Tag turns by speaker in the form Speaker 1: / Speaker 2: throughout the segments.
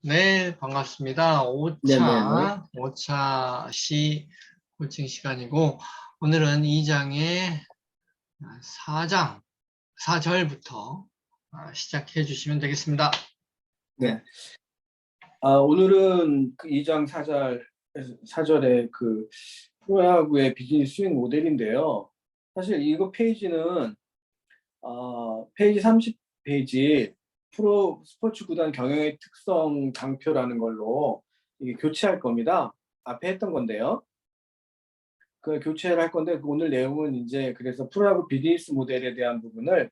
Speaker 1: 네, 반갑습니다.
Speaker 2: 네네네.
Speaker 1: 5차 시 코칭 시간이고, 오늘은 2장의 4장, 4절부터 시작해 주시면 되겠습니다.
Speaker 2: 네. 오늘은 그 2장 4절의 그 프로야구의 비즈니스 스윙 모델인데요. 사실 이거 페이지는 페이지 30페이지 프로 스포츠 구단 경영의 특성 장표라는 걸로 이게 교체할 겁니다. 앞에 했던 건데요. 그 교체를 할 건데 오늘 내용은 이제 그래서 프로야구 비즈니스 모델에 대한 부분을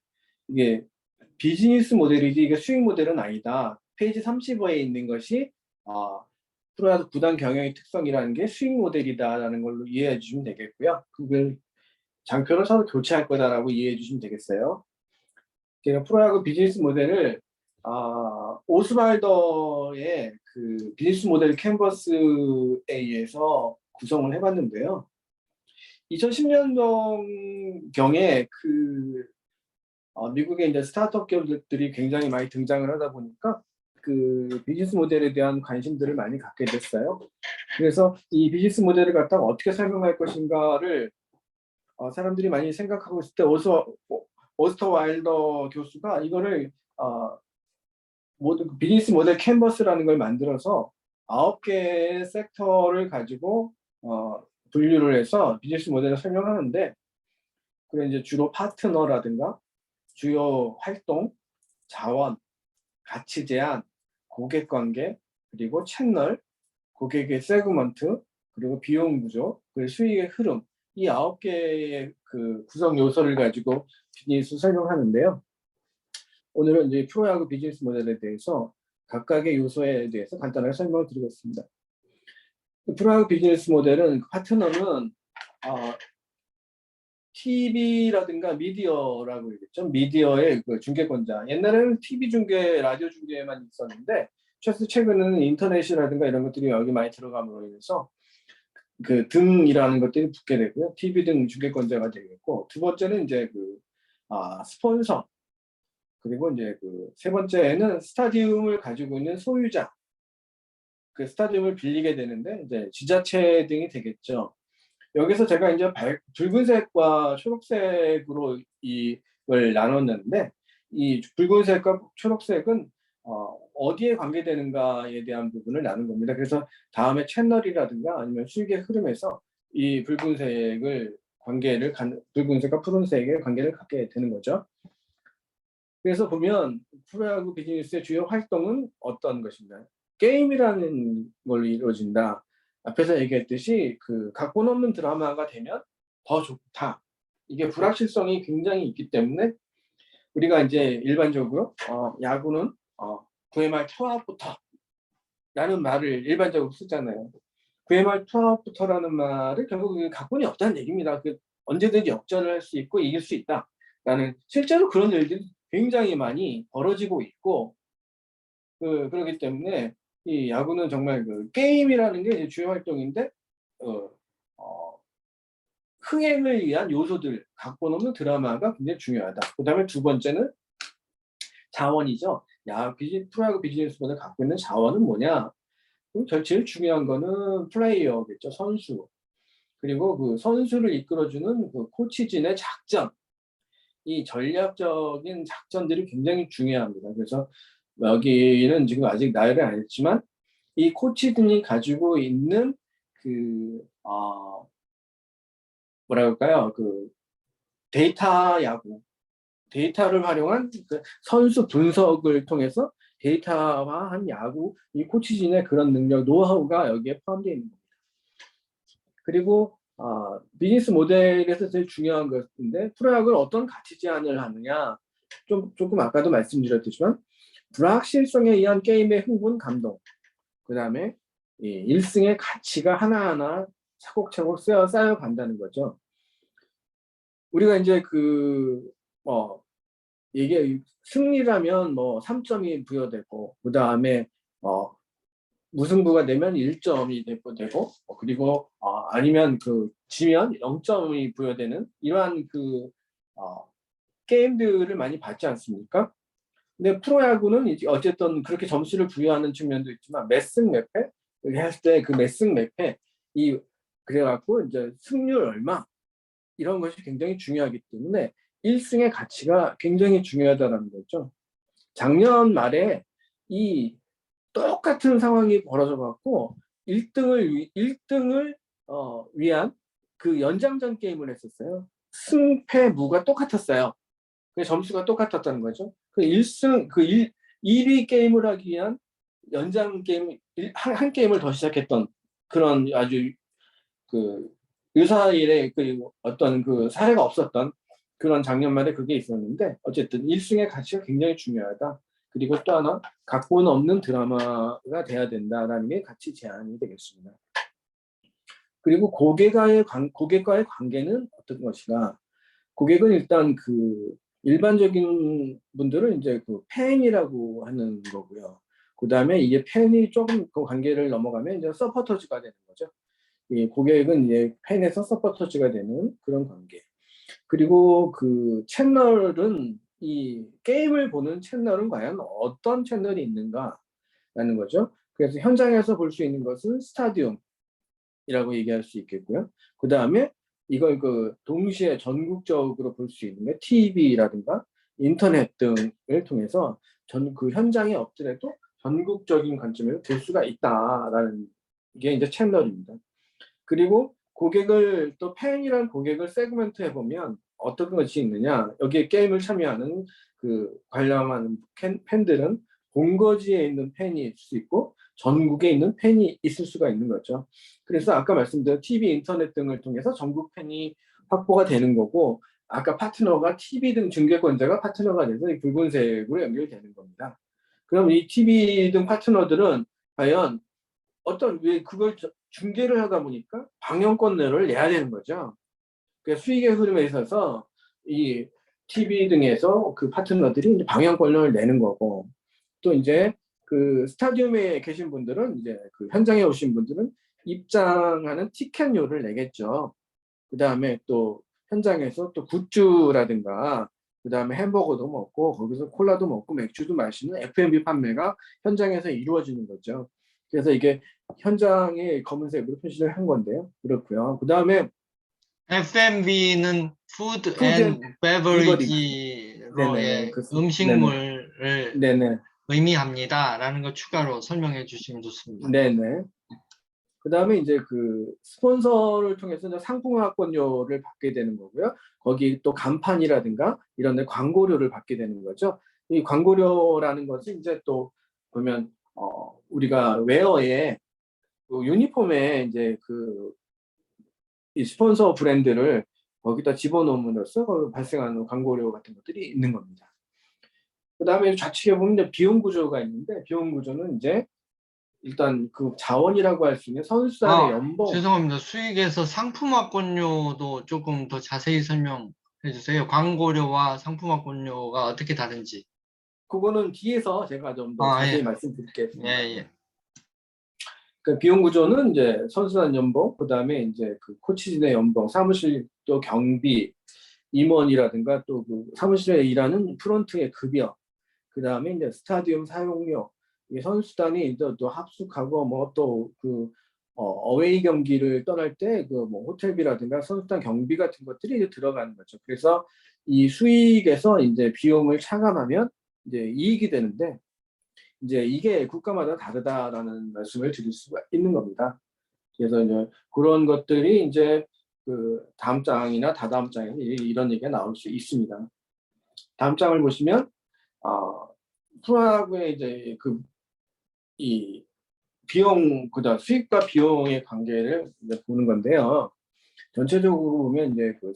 Speaker 2: 이게 비즈니스 모델이지 이게 수익 모델은 아니다. 페이지 35에 있는 것이 프로야구 구단 경영의 특성이라는 게 수익 모델이다라는 걸로 이해해 주시면 되겠고요. 그걸 장표를 서로 교체할 거다라고 이해해 주시면 되겠어요. 제가 프로야구 비즈니스 모델을 오스발더의 그 비즈니스 모델 캔버스에 의해서 구성을 해봤는데요. 2010년경에 미국의 이제 스타트업 기업들이 굉장히 많이 등장을 하다 보니까 그 비즈니스 모델에 대한 관심들을 많이 갖게 됐어요. 그래서 이 비즈니스 모델을 갖다가 어떻게 설명할 것인가를 사람들이 많이 생각하고 있을 때 오스터 와일더 교수가 이거를 모든 비즈니스 모델 캔버스라는 걸 만들어서 9개의 섹터를 가지고 분류를 해서 비즈니스 모델을 설명하는데, 그게 이제 주로 파트너라든가 주요 활동, 자원, 가치 제한, 고객 관계, 그리고 채널, 고객의 세그먼트, 그리고 비용 구조, 그리고 수익의 흐름, 이 9개의 그 구성 요소를 가지고 비즈니스 설명하는데요. 오늘은 이제 프로야구 비즈니스 모델에 대해서 각각의 요소에 대해서 간단하게 설명을 드리겠습니다. 프로야구 비즈니스 모델은 파트너는 TV라든가 미디어라고 그러겠죠. 미디어의 그 중계권자. 옛날에는 TV 중계, 라디오 중계만 있었는데 최근에는 인터넷이라든가 이런 것들이 여기 많이 들어감으로 인해서 그 등이라는 것들이 붙게 되고요. TV 등 중계권자가 되겠고, 두 번째는 이제 스폰서, 그리고 이제 그 세 번째는 스타디움을 가지고 있는 소유자. 그 스타디움을 빌리게 되는데 이제 지자체 등이 되겠죠. 여기서 제가 이제 붉은색과 초록색으로 이걸 나눴는데, 이 붉은색과 초록색은 어디에 관계되는가에 대한 부분을 나눈 겁니다. 그래서 다음에 채널이라든가 아니면 수익의 흐름에서 이 붉은색과 푸른색의 관계를 갖게 되는 거죠. 그래서 보면 프로야구 비즈니스의 주요 활동은 어떤 것인가요? 게임이라는 걸로 이루어진다. 앞에서 얘기했듯이 그 각본 없는 드라마가 되면 더 좋다. 이게 불확실성이 굉장히 있기 때문에 우리가 이제 일반적으로 야구는 9회 말 투아웃부터 라는 말을 일반적으로 쓰잖아요. 9회 말 투아웃부터라는 말은 결국 각본이 없다는 얘기입니다. 언제든지 역전을 할 수 있고 이길 수 있다. 라는, 실제로 그런 일들이 굉장히 많이 벌어지고 있고, 그렇기 때문에 이 야구는 정말 그 게임이라는 게 이제 주요 활동인데, 어, 어, 흥행을 위한 요소들, 각본 없는 드라마가 굉장히 중요하다. 그 다음에 두 번째는 자원이죠. 프로야구 비즈니스보다 갖고 있는 자원은 뭐냐? 제일 중요한 거는 플레이어겠죠. 선수. 그리고 그 선수를 이끌어주는 그 코치진의 작전. 이 전략적인 작전들이 굉장히 중요합니다. 그래서 여기는 지금 아직 나열을 안 했지만 이 코치진이 가지고 있는 뭐라 할까요? 그 데이터 야구, 데이터를 활용한 그 선수 분석을 통해서 데이터화한 야구, 이 코치진의 그런 능력, 노하우가 여기에 포함되어 있는 겁니다. 그리고 비즈니스 모델에서 제일 중요한 것인데, 프로야구를 어떤 가치 제한을 하느냐, 조금 아까도 말씀드렸지만 불확실성에 의한 게임의 흥분, 감동, 그 다음에 이 1승의 가치가 하나하나 차곡차곡 쌓여간다는 거죠. 우리가 이제 이게 승리라면 3점이 부여되고, 그 다음에 무승부가 되면 1점이 되고, 그리고 아니면 지면 0점이 부여되는 이러한 게임들을 많이 봤지 않습니까? 근데 프로야구는 이제 어쨌든 그렇게 점수를 부여하는 측면도 있지만 매승 매패 이렇게 했을 때 그 매승 매패 이 그래갖고 이제 승률 얼마 이런 것이 굉장히 중요하기 때문에 1승의 가치가 굉장히 중요하다는 거죠. 작년 말에 이 똑같은 상황이 벌어져 갖고 1등을 위한 그 연장전 게임을 했었어요. 승패무가 똑같았어요. 그 점수가 똑같았다는 거죠. 그 1승 그 1위 게임을 하기 위한 연장 게임 한 게임을 더 시작했던 그런 아주 그 유사일의 그 어떤 그 사례가 없었던 그런 작년 말에 그게 있었는데 어쨌든 1승의 가치가 굉장히 중요하다. 그리고 또 하나 각본 없는 드라마가 돼야 된다라는 게 가치 제한이 되겠습니다. 그리고 고객과의 관계는 어떤 것이가 고객은 일단 그 일반적인 분들은 이제 그 팬이라고 하는 거고요. 그 다음에 이게 팬이 조금 그 관계를 넘어가면 이제 서포터즈가 되는 거죠. 이 고객은 이제 팬에서 서포터즈가 되는 그런 관계. 그리고 그 채널은 이 게임을 보는 채널은 과연 어떤 채널이 있는가라는 거죠. 그래서 현장에서 볼 수 있는 것은 스타디움이라고 얘기할 수 있겠고요. 그 다음에 이걸 그 동시에 전국적으로 볼 수 있는 게 TV라든가 인터넷 등을 통해서 그 현장에 없더라도 전국적인 관점에서 볼 수가 있다라는 게 이제 채널입니다. 그리고 고객을 또 팬이란 고객을 세그먼트 해보면 어떤 것이 있느냐 여기에 게임을 참여하는 그 관람하는 팬들은 본거지에 있는 팬이 있을 수 있고 전국에 있는 팬이 있을 수가 있는 거죠. 그래서 아까 말씀드린 TV, 인터넷 등을 통해서 전국 팬이 확보가 되는 거고 아까 파트너가 TV 등 중개권자가 파트너가 돼서 이 붉은색으로 연결되는 겁니다. 그럼 이 TV 등 파트너들은 과연 왜 그걸 중개를 하다 보니까 방영권료를 내야 되는 거죠. 그 수익의 흐름에 있어서 이 TV 등에서 그 파트너들이 이제 방영권료를 내는 거고 또 이제 그 스타디움에 계신 분들은 이제 그 현장에 오신 분들은 입장하는 티켓료를 내겠죠. 그 다음에 또 현장에서 또 굿즈라든가 그 다음에 햄버거도 먹고 거기서 콜라도 먹고 맥주도 마시는 F&B 판매가 현장에서 이루어지는 거죠. 그래서 이게 현장에 검은색으로 표시를 한 건데요. 그렇고요. 그 다음에
Speaker 1: F&B는 푸드
Speaker 2: 푸드 앤
Speaker 1: 앤
Speaker 2: 리버리지.
Speaker 1: 베버리지로
Speaker 2: 네네네.
Speaker 1: 예,
Speaker 2: 그렇습니다.
Speaker 1: 음식물을
Speaker 2: 네네.
Speaker 1: 의미합니다라는 거 추가로 설명해 주시면 좋습니다.
Speaker 2: 네네. 그 다음에 이제 그 스폰서를 통해서 이제 상품화권료를 받게 되는 거고요. 거기 또 간판이라든가 이런 데 광고료를 받게 되는 거죠. 이 광고료라는 것이 이제 또 보면 우리가 웨어에 그 유니폼에 이제 그 이 스폰서 브랜드를 거기다 집어넣음으로써 발생하는 광고료 같은 것들이 있는 겁니다. 그 다음에 좌측에 보면 이제 비용 구조가 있는데 비용 구조는 이제 일단 그 자원이라고 할 수 있는 선수단의 연봉.
Speaker 1: 죄송합니다. 수익에서 상품화권료도 조금 더 자세히 설명해 주세요. 광고료와 상품화권료가 어떻게 다른지.
Speaker 2: 그거는 뒤에서 제가 좀 더
Speaker 1: 아,
Speaker 2: 자세히
Speaker 1: 예. 예,
Speaker 2: 말씀드리겠습니다.
Speaker 1: 예.
Speaker 2: 그 비용 구조는 이제 선수단 연봉, 그 다음에 이제 그 코치진의 연봉, 사무실 또 경비, 임원이라든가 또 그 사무실에 일하는 프런트의 급여, 그 다음에 이제 스타디움 사용료, 이 선수단이 이제 또 합숙하고 뭐 또 그 어웨이 경기를 떠날 때 그 뭐 호텔비라든가 선수단 경비 같은 것들이 이제 들어가는 거죠. 그래서 이 수익에서 이제 비용을 차감하면 이제 이익이 되는데 이제 이게 국가마다 다르다라는 말씀을 드릴 수가 있는 겁니다. 그래서 이제 그런 것들이 이제 그 다음 장이나 다다음 장에서 이런 얘기가 나올 수 있습니다. 다음 장을 보시면 프로야구의 이제 그 이 비용 그다음 수익과 비용의 관계를 이제 보는 건데요. 전체적으로 보면 이제 그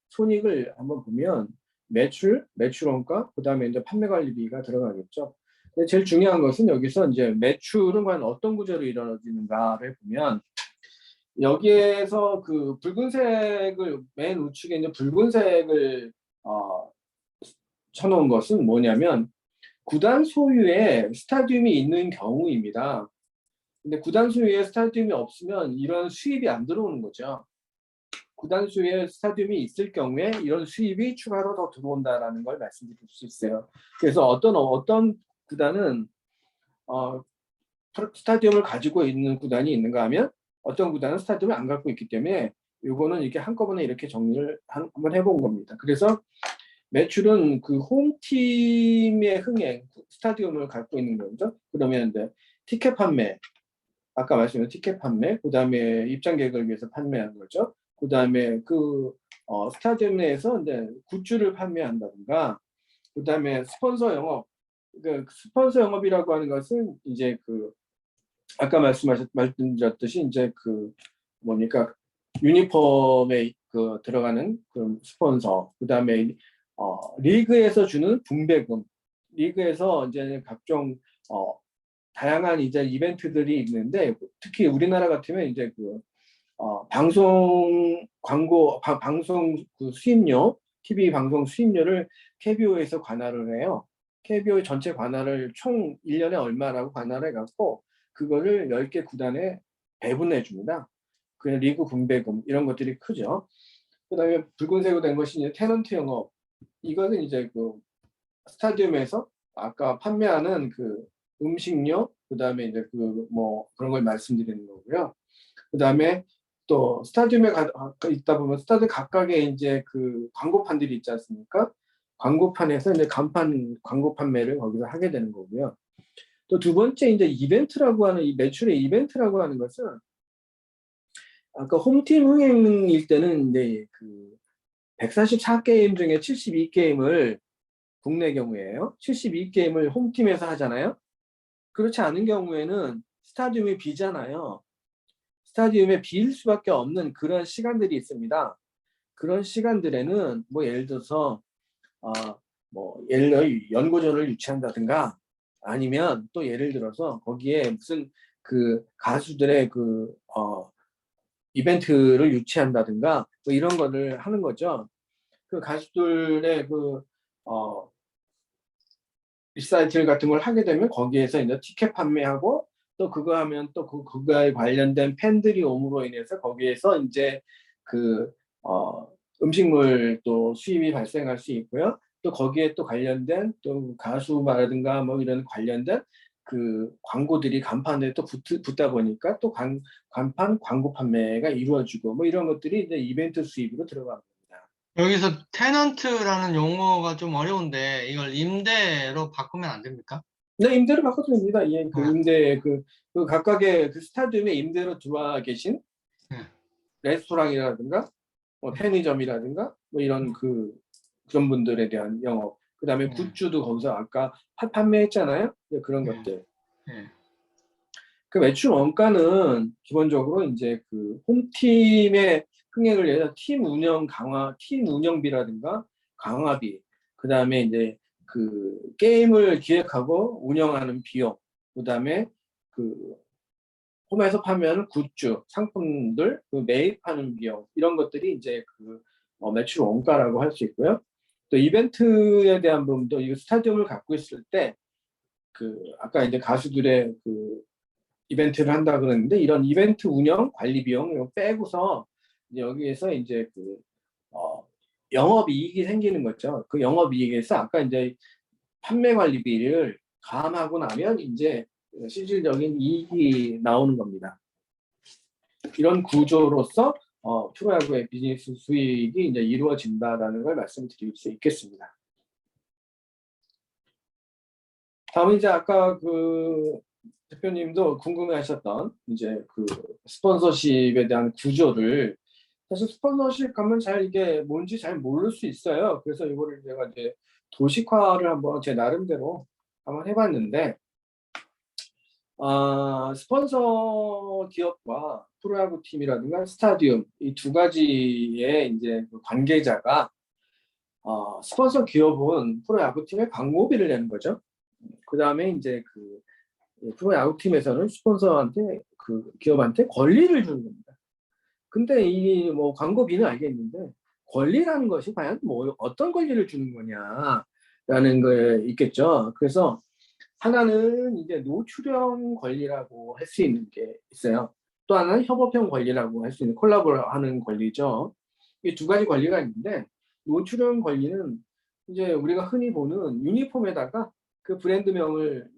Speaker 2: 손익을 한번 보면 매출원가, 그다음에 이제 판매 관리비가 들어가겠죠. 근데 제일 중요한 것은 여기서 이제 매출은 과연 어떤 구조로 이루어지는가를 보면 여기에서 그 붉은색을 맨 우측에 있는 붉은색을 쳐놓은 것은 뭐냐면 구단 소유의 스타디움이 있는 경우입니다. 근데 구단 소유의 스타디움이 없으면 이런 수입이 안 들어오는 거죠. 구단 수의 스타디움이 있을 경우에 이런 수입이 추가로 더 들어온다라는 걸 말씀드릴 수 있어요. 그래서 어떤 구단은 스타디움을 가지고 있는 구단이 있는가 하면 어떤 구단은 스타디움을 안 갖고 있기 때문에 요거는 이렇게 한꺼번에 이렇게 정리를 한번 해본 겁니다. 그래서 매출은 그 홈팀의 흥행, 스타디움을 갖고 있는 거죠. 그러면 이제 티켓 판매, 아까 말씀드린 티켓 판매, 그 다음에 입장객을 위해서 판매하는 거죠. 그 다음에 스타디움 내에서 이제 굿즈를 판매한다든가, 그 다음에 스폰서 영업, 그 스폰서 영업이라고 하는 것은 이제 아까 말씀드렸듯이 이제 뭡니까 유니폼에 들어가는 그 스폰서, 그 다음에 리그에서 주는 분배금, 리그에서 이제 각종 다양한 이제 이벤트들이 있는데 특히 우리나라 같으면 이제 방송 광고 방송 수입료, TV 방송 수입료를 KBO에서 관할을 해요. KBO의 전체 관할을 총 1년에 얼마라고 관할해 갖고 그거를 10개 구단에 배분해 줍니다. 그냥 리그 분배금 이런 것들이 크죠. 그다음에 붉은색으로 된 것이 이제 테넌트 영업. 이거는 이제 스타디움에서 아까 판매하는 음식료, 그다음에 이제 그런 걸 말씀드리는 거고요. 그다음에 또 스타디움에 있다 보면 스타디움 각각의 이제 광고판들이 있지 않습니까? 광고판에서 이제 광고 판매를 거기서 하게 되는 거고요. 또 두 번째 이제 이벤트라고 하는 이 매출의 이벤트라고 하는 것은 아까 홈팀 흥행일 때는 이제 144게임 중에 72게임을 국내 경우에요. 72게임을 홈팀에서 하잖아요. 그렇지 않은 경우에는 스타디움이 비잖아요. 스타디움에 빌 수밖에 없는 그런 시간들이 있습니다. 그런 시간들에는 예를 들어서 예를 들어 연고전을 유치한다든가 아니면 또 예를 들어서 거기에 무슨 가수들의 이벤트를 유치한다든가 이런 거를 하는 거죠. 그 가수들의 리사이틀 같은 걸 하게 되면 거기에서 이제 티켓 판매하고 또 그거 하면 또 그거에 관련된 팬들이 옴으로 인해서 거기에서 이제 음식물 또 수입이 발생할 수 있고요. 또 거기에 또 관련된 또 가수라든가 이런 관련된 광고들이 간판에 또 붙다 보니까 또 간판 광고 판매가 이루어지고 이런 것들이 이제 이벤트 수입으로 들어갑니다.
Speaker 1: 여기서 테넌트라는 용어가 좀 어려운데 이걸 임대로 바꾸면 안 됩니까?
Speaker 2: 네, 임대로 바꿔도 됩니다. 예,
Speaker 1: 아,
Speaker 2: 임대 각각의 스타디움에 임대로 들어와 계신
Speaker 1: 네,
Speaker 2: 레스토랑이라든가 편의점이라든가 이런 그런 분들에 대한 영업. 그다음에
Speaker 1: 네,
Speaker 2: 굿즈도 거기서 아까 판매했잖아요. 네, 그런
Speaker 1: 네,
Speaker 2: 것들.
Speaker 1: 네.
Speaker 2: 그 매출 원가는 기본적으로 이제 홈팀의 흥행을 위해서 팀 운영비라든가 강화비, 그다음에 이제 게임을 기획하고 운영하는 비용, 그다음에 홈에서 판매하는 굿즈, 상품들 매입하는 비용 이런 것들이 이제 매출 원가라고 할 수 있고요. 또 이벤트에 대한 부분도 이 스타디움을 갖고 있을 때 아까 이제 가수들의 이벤트를 한다 그러는데 이런 이벤트 운영 관리 비용 이거 빼고서 이제 여기에서 이제 영업 이익이 생기는 거죠. 그 영업 이익에서 아까 이제 판매 관리비를 감하고 나면 이제 실질적인 이익이 나오는 겁니다. 이런 구조로서 프로야구의 비즈니스 수익이 이제 이루어진다라는 걸 말씀드릴 수 있겠습니다. 다음은 이제 아까 대표님도 궁금해하셨던 이제 스폰서십에 대한 구조를 사실 스폰서십 하면 잘 이게 뭔지 잘 모를 수 있어요. 그래서 이거를 제가 이제 도식화를 한번 제 나름대로 한번 해봤는데 스폰서 기업과 프로야구 팀이라든가 스타디움 이 두 가지의 이제 관계자가 스폰서 기업은 프로야구팀에 광고비를 내는 거죠. 그 다음에 이제 프로야구팀에서는 스폰서한테 기업한테 권리를 주는 겁니다. 근데 이 광고비는 알겠는데 권리라는 것이 과연 어떤 권리를 주는 거냐라는 게 있겠죠. 그래서 하나는 이제 노출형 권리라고 할 수 있는 게 있어요. 또 하나는 협업형 권리라고 할 수 있는 콜라보를 하는 권리죠. 이 두 가지 권리가 있는데, 노출형 권리는 이제 우리가 흔히 보는 유니폼에다가 그 브랜드명을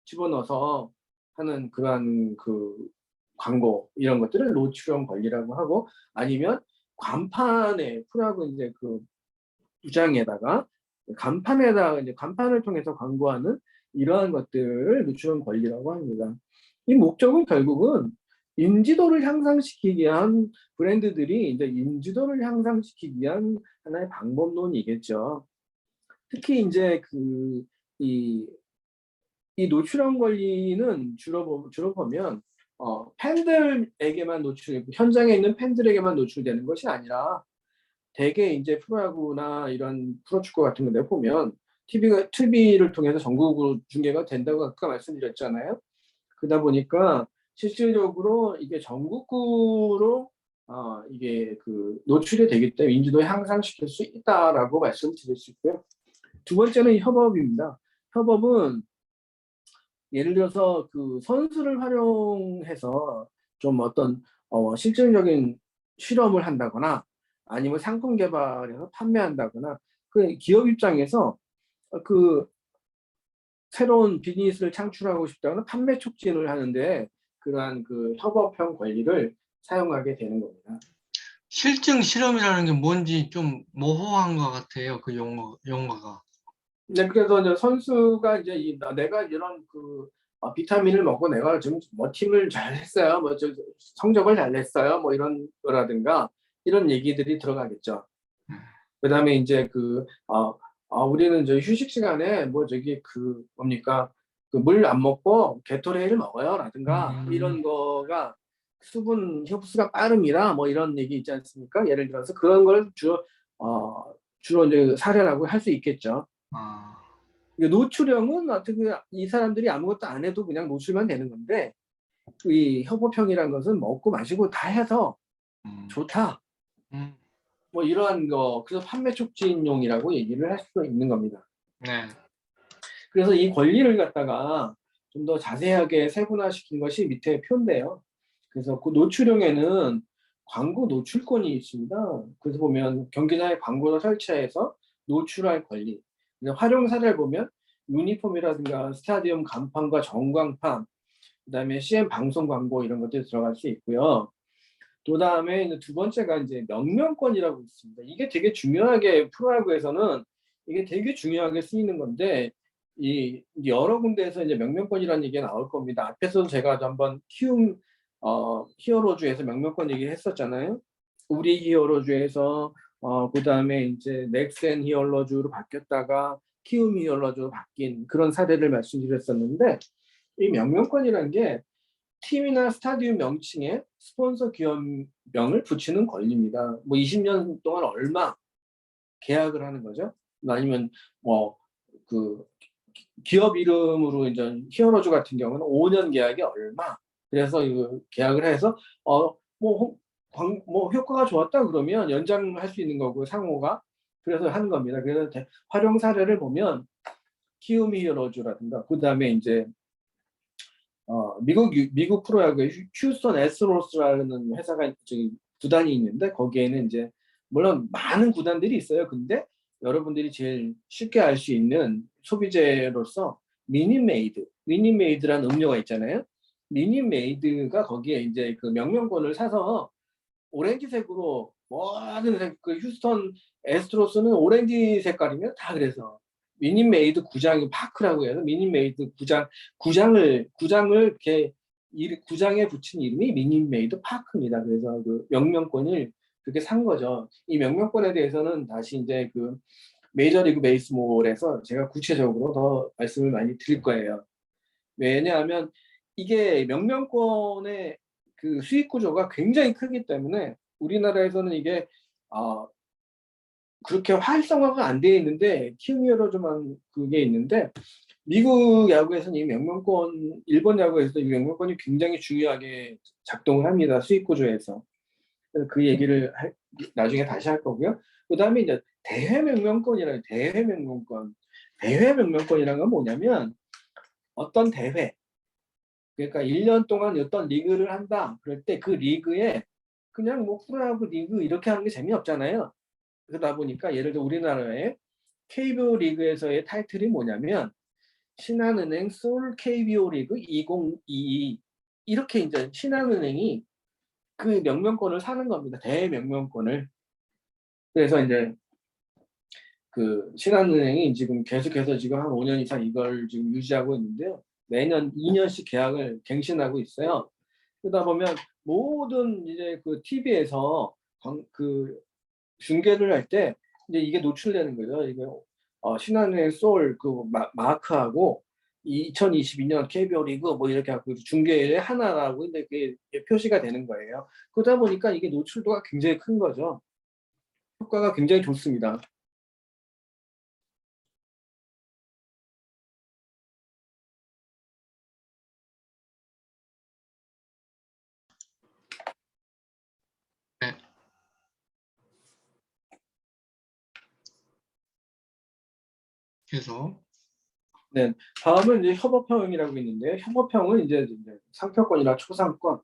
Speaker 2: 집어넣어서 하는 그러한 그 광고 이런 것들을 노출형 권리라고 하고, 아니면 간판에 프로야구 이제 그 구장에다가 간판에다가 이제 간판을 통해서 광고하는 이러한 것들을 노출형 권리라고 합니다. 이 목적은 결국은 인지도를 향상시키기 위한, 브랜드들이 이제 인지도를 향상시키기 위한 하나의 방법론이겠죠. 특히 이제 이 노출형 권리는 주로 보면 팬들에게만 현장에 있는 팬들에게만 노출되는 것이 아니라, 대개 이제 프로야구나 이런 프로축구 같은 데 보면 TV를 통해서 전국으로 중계가 된다고 아까 말씀드렸잖아요. 그러다 보니까 실질적으로 이게 전국구로 이게 그 노출이 되기 때문에 인지도 향상시킬 수 있다라고 말씀드릴 수 있고요. 두 번째는 협업입니다. 협업은 예를 들어서 그 선수를 활용해서 좀 어떤 실질적인 실험을 한다거나, 아니면 상품 개발해서 판매한다거나, 그 기업 입장에서 그 새로운 비즈니스를 창출하고 싶다거나 판매 촉진을 하는데 그러한 그 협업형 권리를 사용하게 되는 겁니다.
Speaker 1: 실증 실험이라는 게 뭔지 좀 모호한 것 같아요. 그 용어가.
Speaker 2: 네, 그래서 이제 선수가 이제 내가 이런 그 비타민을 먹고 내가 지금 뭐 팀을 잘 했어요, 뭐 성적을 잘 냈어요, 뭐 이런 거라든가 이런 얘기들이 들어가겠죠. 그다음에 이제 우리는 저 휴식 시간에 뭐 저기 그 뭡니까 그 물 안 먹고 게토레이를 먹어요라든가 이런 거가 수분 흡수가 빠릅니다, 뭐 이런 얘기 있지 않습니까? 예를 들어서 그런 걸 주로 이제 사례라고 할 수 있겠죠.
Speaker 1: 아,
Speaker 2: 노출형은 어떻게 이 사람들이 아무것도 안 해도 그냥 노출만 되는 건데, 이 협업형이라는 것은 먹고 마시고 다 해서 좋다,
Speaker 1: 음,
Speaker 2: 뭐 이러한 거, 그래서 판매 촉진용이라고 얘기를 할 수 있는 겁니다.
Speaker 1: 네.
Speaker 2: 그래서 이 권리를 갖다가 좀 더 자세하게 세분화시킨 것이 밑에 표인데요. 그래서 그 노출형에는 광고 노출권이 있습니다. 그래서 보면 경기장에 광고를 설치해서 노출할 권리, 활용 사례를 보면 유니폼이라든가 스타디움 간판과 전광판, 그다음에 CM 방송 광고 이런 것들이 들어갈 수 있고요. 또 다음에 두 번째가 이제 명명권이라고 있습니다. 이게 되게 중요하게, 프로야구에서는 이게 되게 중요하게 쓰이는 건데, 이 여러 군데에서 이제 명명권이라는 얘기가 나올 겁니다. 앞에서도 제가 한번 히어로즈에서 명명권 얘기를 했었잖아요. 우리 히어로즈에서 그 다음에 이제 넥센 히어로즈로 바뀌었다가 키움 히어로즈로 바뀐 그런 사례를 말씀드렸었는데, 이 명명권이라는 게 팀이나 스타디움 명칭에 스폰서 기업명을 붙이는 권리입니다. 뭐 20년 동안 얼마 계약을 하는 거죠. 아니면 뭐 그 기업 이름으로 이제 히어로즈 같은 경우는 5년 계약이 얼마. 그래서 이 계약을 해서 뭐 효과가 좋았다 그러면 연장할 수 있는 거고, 상호가. 그래서 하는 겁니다. 그래서 활용 사례를 보면 키움 히어로즈라든가, 그 다음에 이제 미국 프로야구의 휴스턴 애스트로스라는 회사가 구단이 있는데, 거기에는 이제 물론 많은 구단들이 있어요. 근데 여러분들이 제일 쉽게 알 수 있는 소비재로서 미니메이드라는 음료가 있잖아요. 미니메이드가 거기에 이제 그 명명권을 사서 오렌지색으로 모든 그 휴스턴 애스트로스는 오렌지 색깔이면 다, 그래서 미니메이드 구장 파크라고 해서 미니메이드 구장을 이렇게 구장에 붙인 이름이 미니메이드 파크입니다. 그래서 그 명명권을 그렇게 산 거죠. 이 명명권에 대해서는 다시 이제 그 메이저리그 베이스볼에서 제가 구체적으로 더 말씀을 많이 드릴 거예요. 왜냐하면 이게 명명권의 그 수익 구조가 굉장히 크기 때문에 우리나라에서는 이게 그렇게 활성화가 안 되어 있는데, 키움히어로즈만 그게 있는데, 미국 야구에서는 이 명명권, 일본 야구에서도 이 명명권이 굉장히 중요하게 작동을 합니다. 수익 구조에서. 그래서 그 얘기를 나중에 다시 할 거고요. 그 다음에 이제 대회 명명권이라는 건 뭐냐면, 어떤 대회, 그러니까 1년 동안 어떤 리그를 한다 그럴 때 그 리그에 그냥 뭐 프로야구 리그 이렇게 하는 게 재미없잖아요. 그러다 보니까 예를 들어 우리나라의 KBO 리그에서의 타이틀이 뭐냐면 신한은행 솔 KBO 리그 2022 이렇게 이제 신한은행이 그 명명권을 사는 겁니다. 대명명권을. 그래서 이제 그 신한은행이 지금 계속해서 지금 한 5년 이상 이걸 지금 유지하고 있는데요. 매년 2년씩 계약을 갱신하고 있어요. 그러다 보면 모든 이제 그 TV에서 그 중계를 할 때 이제 이게 노출되는 거죠. 이게 신한은행 솔 그 마크하고 2022년 KBO 리그 뭐 이렇게 하고 중계의 하나라고 근데 그게 표시가 되는 거예요. 그러다 보니까 이게 노출도가 굉장히 큰 거죠. 효과가 굉장히 좋습니다.
Speaker 1: 네. 그래서
Speaker 2: 네, 다음은 이제 협업형이라고 있는데 협업형은 이제 상표권이나 초상권,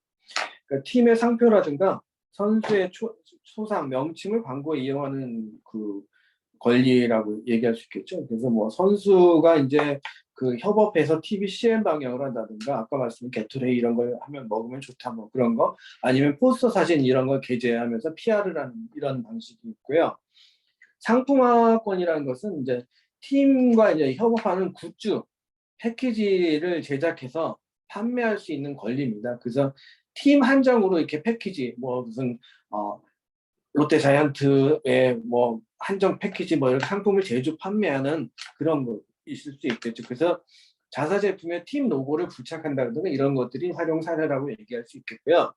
Speaker 2: 그러니까 팀의 상표라든가 선수의 초상 명칭을 광고에 이용하는 그 권리라고 얘기할 수 있겠죠. 그래서 뭐 선수가 이제 그 협업해서 TV CM 방영을 한다든가 아까 말씀드린 게토레이 이런 걸 하면 먹으면 좋다 뭐 그런 거 아니면 포스터 사진 이런 걸 게재하면서 PR을 하는 이런 방식이 있고요. 상품화권이라는 것은 이제 팀과 이제 협업하는 굿즈 패키지를 제작해서 판매할 수 있는 권리입니다. 그래서 팀 한정으로 이렇게 패키지 뭐 무슨 롯데 자이언트의 뭐 한정 패키지 뭐 이런 상품을 제조 판매하는 그런 거 있을 수 있겠죠. 그래서 자사 제품에 팀 로고를 부착한다든가 이런 것들이 활용 사례라고 얘기할 수 있겠고요.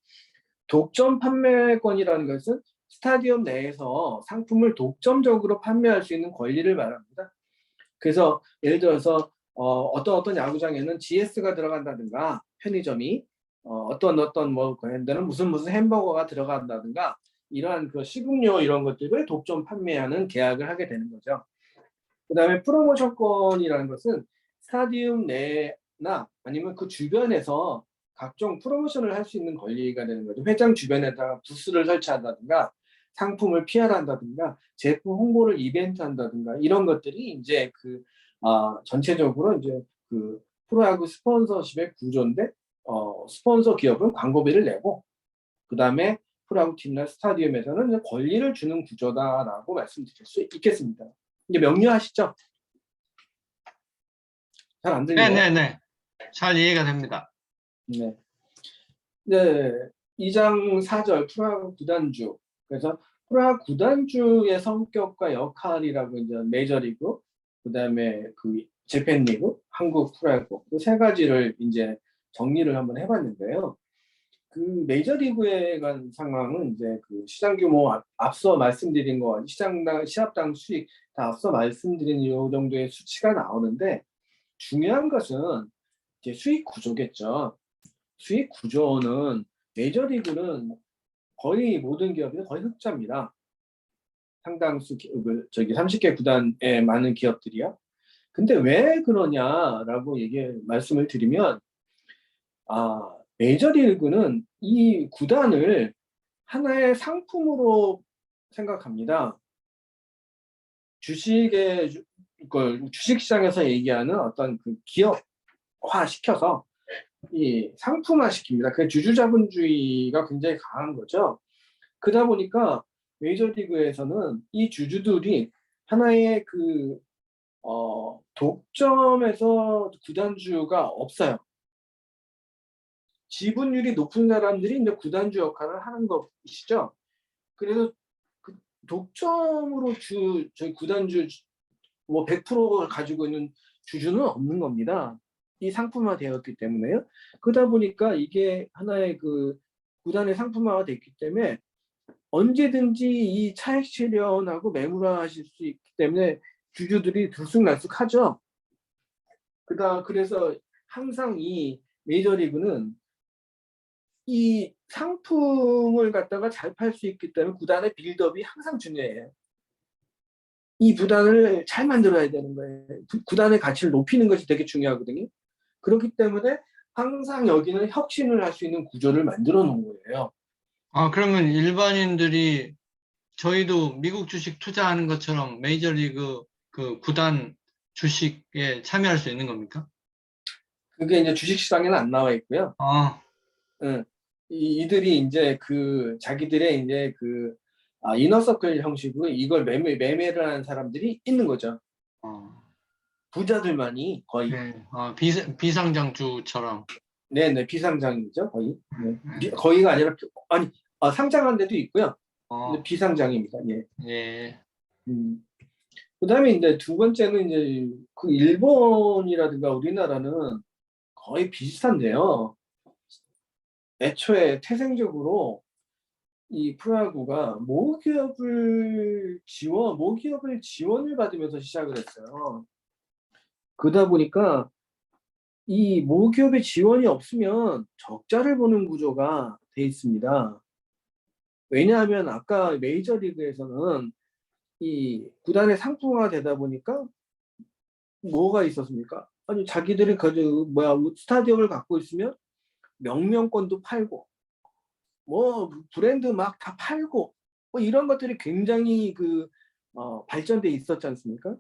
Speaker 2: 독점 판매권이라는 것은 스타디움 내에서 상품을 독점적으로 판매할 수 있는 권리를 말합니다. 그래서 예를 들어서 어떤 야구장에는 GS가 들어간다든가 편의점이 어떤 뭐 브랜드는 무슨 햄버거가 들어간다든가 이러한 그 식음료 이런 것들을 독점 판매하는 계약을 하게 되는 거죠. 그다음에 프로모션권이라는 것은 스타디움 내나 아니면 그 주변에서 각종 프로모션을 할 수 있는 권리가 되는 거죠. 회장 주변에다가 부스를 설치한다든가 상품을 PR한다든가 제품 홍보를 이벤트 한다든가 이런 것들이 이제 그 전체적으로 이제 그 프로야구 스폰서십의 구조인데 스폰서 기업은 광고비를 내고 그다음에 프로야구 팀이나 스타디움에서는 이제 권리를 주는 구조다라고 말씀드릴 수 있겠습니다. 이제 명료하시죠? 잘 안 들리나요?
Speaker 1: 네네네. 잘 이해가 됩니다.
Speaker 2: 네. 네. 2장 4절 프로야구 구단주. 그래서 프로야구 구단주의 성격과 역할이라고 이제 메이저리그, 그다음에 그 재팬리그, 한국 프로야구 그 세 가지를 이제 정리를 한번 해봤는데요. 그 메이저리그에 관 상황은 이제 그 시장 규모 앞서 말씀드린 거 시장당 시합당 수익 다 앞서 말씀드린 이 정도의 수치가 나오는데 중요한 것은 이제 수익 구조겠죠. 수익 구조는 메이저리그는 거의 모든 기업이 거의 흑자입니다. 상당수 저기 30개 구단의 많은 기업들이요. 근데 왜 그러냐라고 말씀을 드리면 메이저리그는 이 구단을 하나의 상품으로 생각합니다. 주식시장에서 얘기하는 어떤 그 기업화 시켜서 이 상품화 시킵니다. 그 주주자본주의가 굉장히 강한 거죠. 그러다 보니까 메이저리그에서는 이 주주들이 하나의 그 독점에서 구단주가 없어요. 지분율이 높은 사람들이 이제 구단주 역할을 하는 것이죠. 그래서 그 독점으로 저희 구단주 뭐 100%를 가지고 있는 주주는 없는 겁니다. 이 상품화 되었기 때문에요. 그러다 보니까 이게 하나의 그 구단의 상품화가 됐기 때문에 언제든지 이 차익 실현하고 매물화하실 수 있기 때문에 주주들이 들쑥날쑥하죠. 그래서 항상 이 메이저리그는 이 상품을 갖다가 잘 팔 수 있기 때문에 구단의 빌드업이 항상 중요해요. 이 구단을 잘 만들어야 되는 거예요. 구단의 가치를 높이는 것이 되게 중요하거든요. 그렇기 때문에 항상 여기는 혁신을 할 수 있는 구조를 만들어 놓은 거예요.
Speaker 1: 아, 그러면 일반인들이 저희도 미국 주식 투자하는 것처럼 메이저리그 그 구단 주식에 참여할 수 있는 겁니까?
Speaker 2: 그게 이제 주식시장에는 안 나와 있고요.
Speaker 1: 아,
Speaker 2: 응. 이들이 이제 그 자기들의 이제 그 이너서클 형식으로 이걸 매매를 하는 사람들이 있는 거죠.
Speaker 1: 어,
Speaker 2: 부자들만이 거의.
Speaker 1: 네. 비상장주처럼.
Speaker 2: 네네, 비상장이죠, 거의. 네.
Speaker 1: 네.
Speaker 2: 거의가 아니라, 아니, 상장한 데도 있고요. 근데
Speaker 1: 어,
Speaker 2: 비상장입니다. 예.
Speaker 1: 예.
Speaker 2: 그다음에 이제 두 번째는 이제 그 일본이라든가 우리나라는 거의 비슷한데요. 애초에 태생적으로 이 프로야구가 모기업을 지원을 받으면서 시작을 했어요. 그러다 보니까 이 모기업의 지원이 없으면 적자를 보는 구조가 돼 있습니다. 왜냐하면 아까 메이저리그에서는 이 구단의 상품화가 되다 보니까 뭐가 있었습니까? 아니 자기들이 스타디움을 갖고 있으면 명명권도 팔고 뭐 브랜드 막 다 팔고 뭐 이런 것들이 굉장히 발전돼 있었지 않습니까?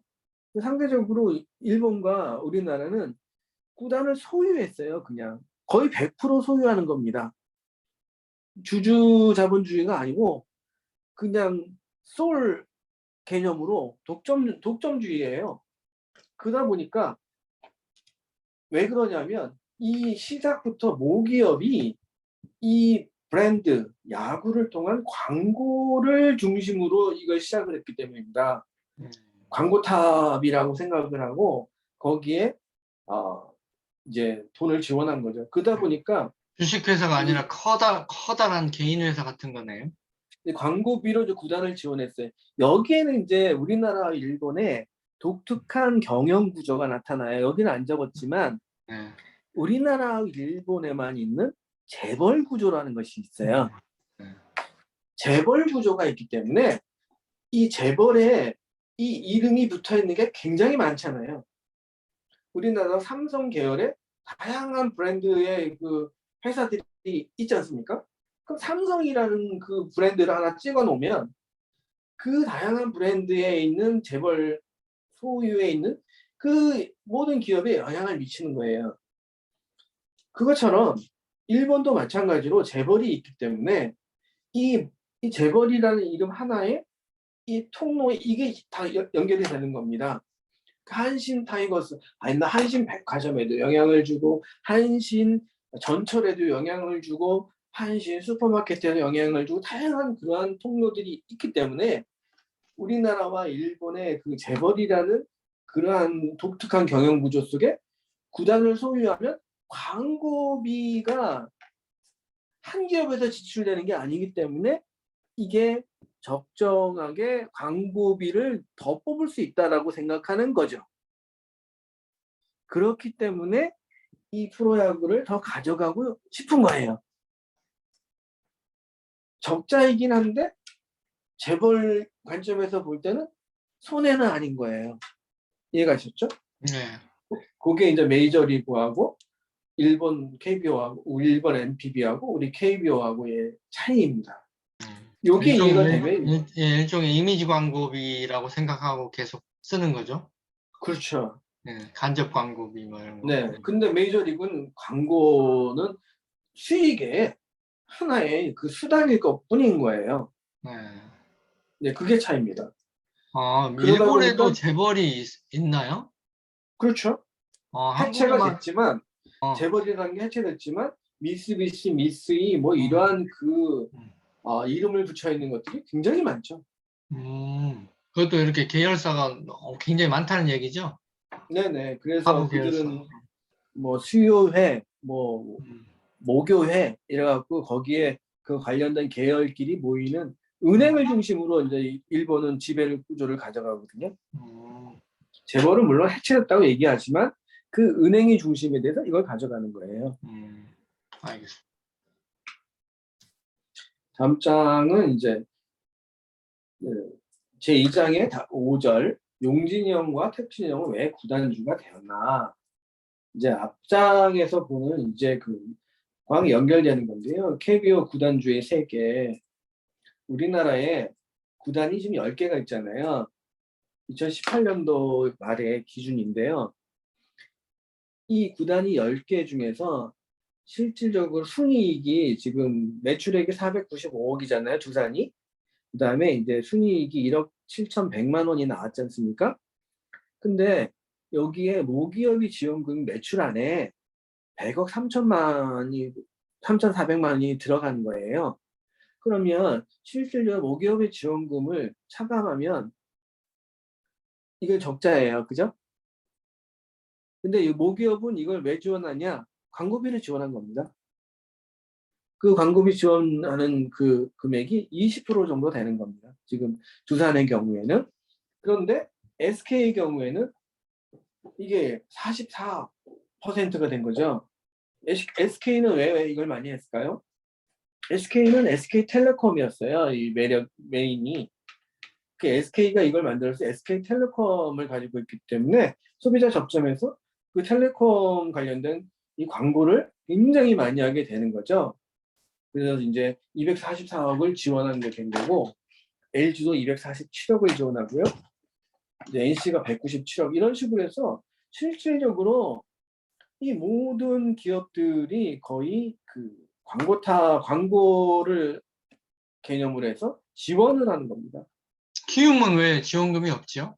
Speaker 2: 상대적으로 일본과 우리나라는 구단을 소유했어요. 그냥 거의 100% 소유하는 겁니다. 주주 자본주의가 아니고 그냥 솔 개념으로 독점주의예요. 그러다 보니까 왜 그러냐면 이 시작부터 모기업이 이 브랜드 야구를 통한 광고를 중심으로 이걸 시작을 했기 때문입니다.
Speaker 1: 음.
Speaker 2: 광고탑이라고 생각을 하고 거기에 이제 돈을 지원한 거죠. 그러다 보니까
Speaker 1: 주식회사가
Speaker 2: 이
Speaker 1: 아니라 커다란 개인 회사 같은 거네요.
Speaker 2: 광고비로 이제 구단을 지원했어요. 여기에는 이제 우리나라와 일본의 독특한 경영 구조가 나타나요. 여기는 안 적었지만
Speaker 1: 네.
Speaker 2: 우리나라와 일본에만 있는 재벌 구조라는 것이
Speaker 1: 네.
Speaker 2: 있어요.
Speaker 1: 네.
Speaker 2: 재벌 구조가 있기 때문에 이 재벌에 이 이름이 붙어 있는 게 굉장히 많잖아요. 우리나라 삼성 계열의 다양한 브랜드의 그 회사들이 있지 않습니까? 그럼 삼성이라는 그 브랜드를 하나 찍어 놓으면 그 다양한 브랜드에 있는 재벌 소유에 있는 그 모든 기업에 영향을 미치는 거예요. 그것처럼 일본도 마찬가지로 재벌이 있기 때문에 이, 이 재벌이라는 이름 하나에 이 통로에 이게 다 연결이 되는 겁니다. 한신 타이거스, 아니 한신 백화점에도 영향을 주고 한신 전철에도 영향을 주고 한신 슈퍼마켓에도 영향을 주고 다양한 그러한 통로들이 있기 때문에 우리나라와 일본의 그 재벌이라는 그러한 독특한 경영 구조 속에 구단을 소유하면 광고비가 한 기업에서 지출되는 게 아니기 때문에 이게 적정하게 광고비를 더 뽑을 수 있다라고 생각하는 거죠. 그렇기 때문에 이 프로야구를 더 가져가고 싶은 거예요. 적자이긴 한데 재벌 관점에서 볼 때는 손해는 아닌 거예요. 이해가셨죠?
Speaker 1: 네.
Speaker 2: 그게 이제 메이저리그하고 일본 KBO하고 일본 NPB하고 우리 KBO하고의 차이입니다. 요게 이해가 되면
Speaker 1: 일종의 이미지 광고비라고 생각하고 계속 쓰는 거죠.
Speaker 2: 그렇죠.
Speaker 1: 네. 간접 광고비 뭐 이런 거.
Speaker 2: 네. 근데 메이저리그는 광고는 수익의 하나의 그 수단일 것뿐인 거예요.
Speaker 1: 네.
Speaker 2: 네, 그게 차이입니다. 그러다
Speaker 1: 일본에도
Speaker 2: 보니까
Speaker 1: 재벌이 있나요?
Speaker 2: 그렇죠. 해체가
Speaker 1: 한국에만,
Speaker 2: 됐지만
Speaker 1: 어,
Speaker 2: 재벌이라는 게 해체됐지만 미쓰비시, 미쓰이 뭐
Speaker 1: 음,
Speaker 2: 이러한
Speaker 1: 음,
Speaker 2: 이름을 붙여 있는 것들이 굉장히 많죠.
Speaker 1: 그것도 이렇게 계열사가 굉장히 많다는 얘기죠?
Speaker 2: 네네. 그래서
Speaker 1: 하부 계열사.
Speaker 2: 그들은 뭐 수요회, 뭐
Speaker 1: 음,
Speaker 2: 모교회 이래갖고 거기에 그 관련된 계열끼리 모이는
Speaker 1: 음,
Speaker 2: 은행을 중심으로 이제 일본은 지배를 구조를 가져가거든요.
Speaker 1: 음,
Speaker 2: 재벌은 물론 해체했다고 얘기하지만 그 은행이 중심에 대해서 이걸 가져가는 거예요.
Speaker 1: 알겠습니다.
Speaker 2: 다음 장은 이제 제2장의 5절 용진이 형과 택진이 형은 왜 구단주가 되었나. 이제 앞장에서 보는 이제 그 광 연결되는 건데요. KBO 구단주의 3개. 우리나라에 구단이 지금 10개가 있잖아요. 2018년도 말의 기준인데요. 이 구단이 10개 중에서 실질적으로 순이익이 지금 매출액이 495억이잖아요. 두산이. 그 다음에 이제 순이익이 1억 7,100만 원이 나왔지 않습니까? 근데 여기에 모기업이 지원금 매출 안에 100억 3,400만 원이 들어간 거예요. 그러면 실질적으로 모기업의 지원금을 차감하면 이게 적자예요. 그죠? 근데 이 모기업은 이걸 왜 지원하냐? 광고비를 지원한 겁니다. 그 광고비 지원하는 그 금액이 20% 정도 되는 겁니다. 지금 두산의 경우에는. 그런데 SK의 경우에는 이게 44%가 된 거죠. SK는 왜 이걸 많이 했을까요? SK는 SK텔레콤이었어요. 이 메인이. 그 SK가 이걸 만들어서 SK텔레콤을 가지고 있기 때문에 소비자 접점에서 그 텔레콤 관련된 이 광고를 굉장히 많이 하게 되는 거죠. 그래서 이제 244억을 지원하는 게 된 거고, LG도 247억을 지원하고요. 이제 NC가 197억 이런 식으로 해서 실질적으로 이 모든 기업들이 거의 그 광고를 개념으로 해서 지원을 하는 겁니다.
Speaker 1: 키움은 왜 지원금이 없지요?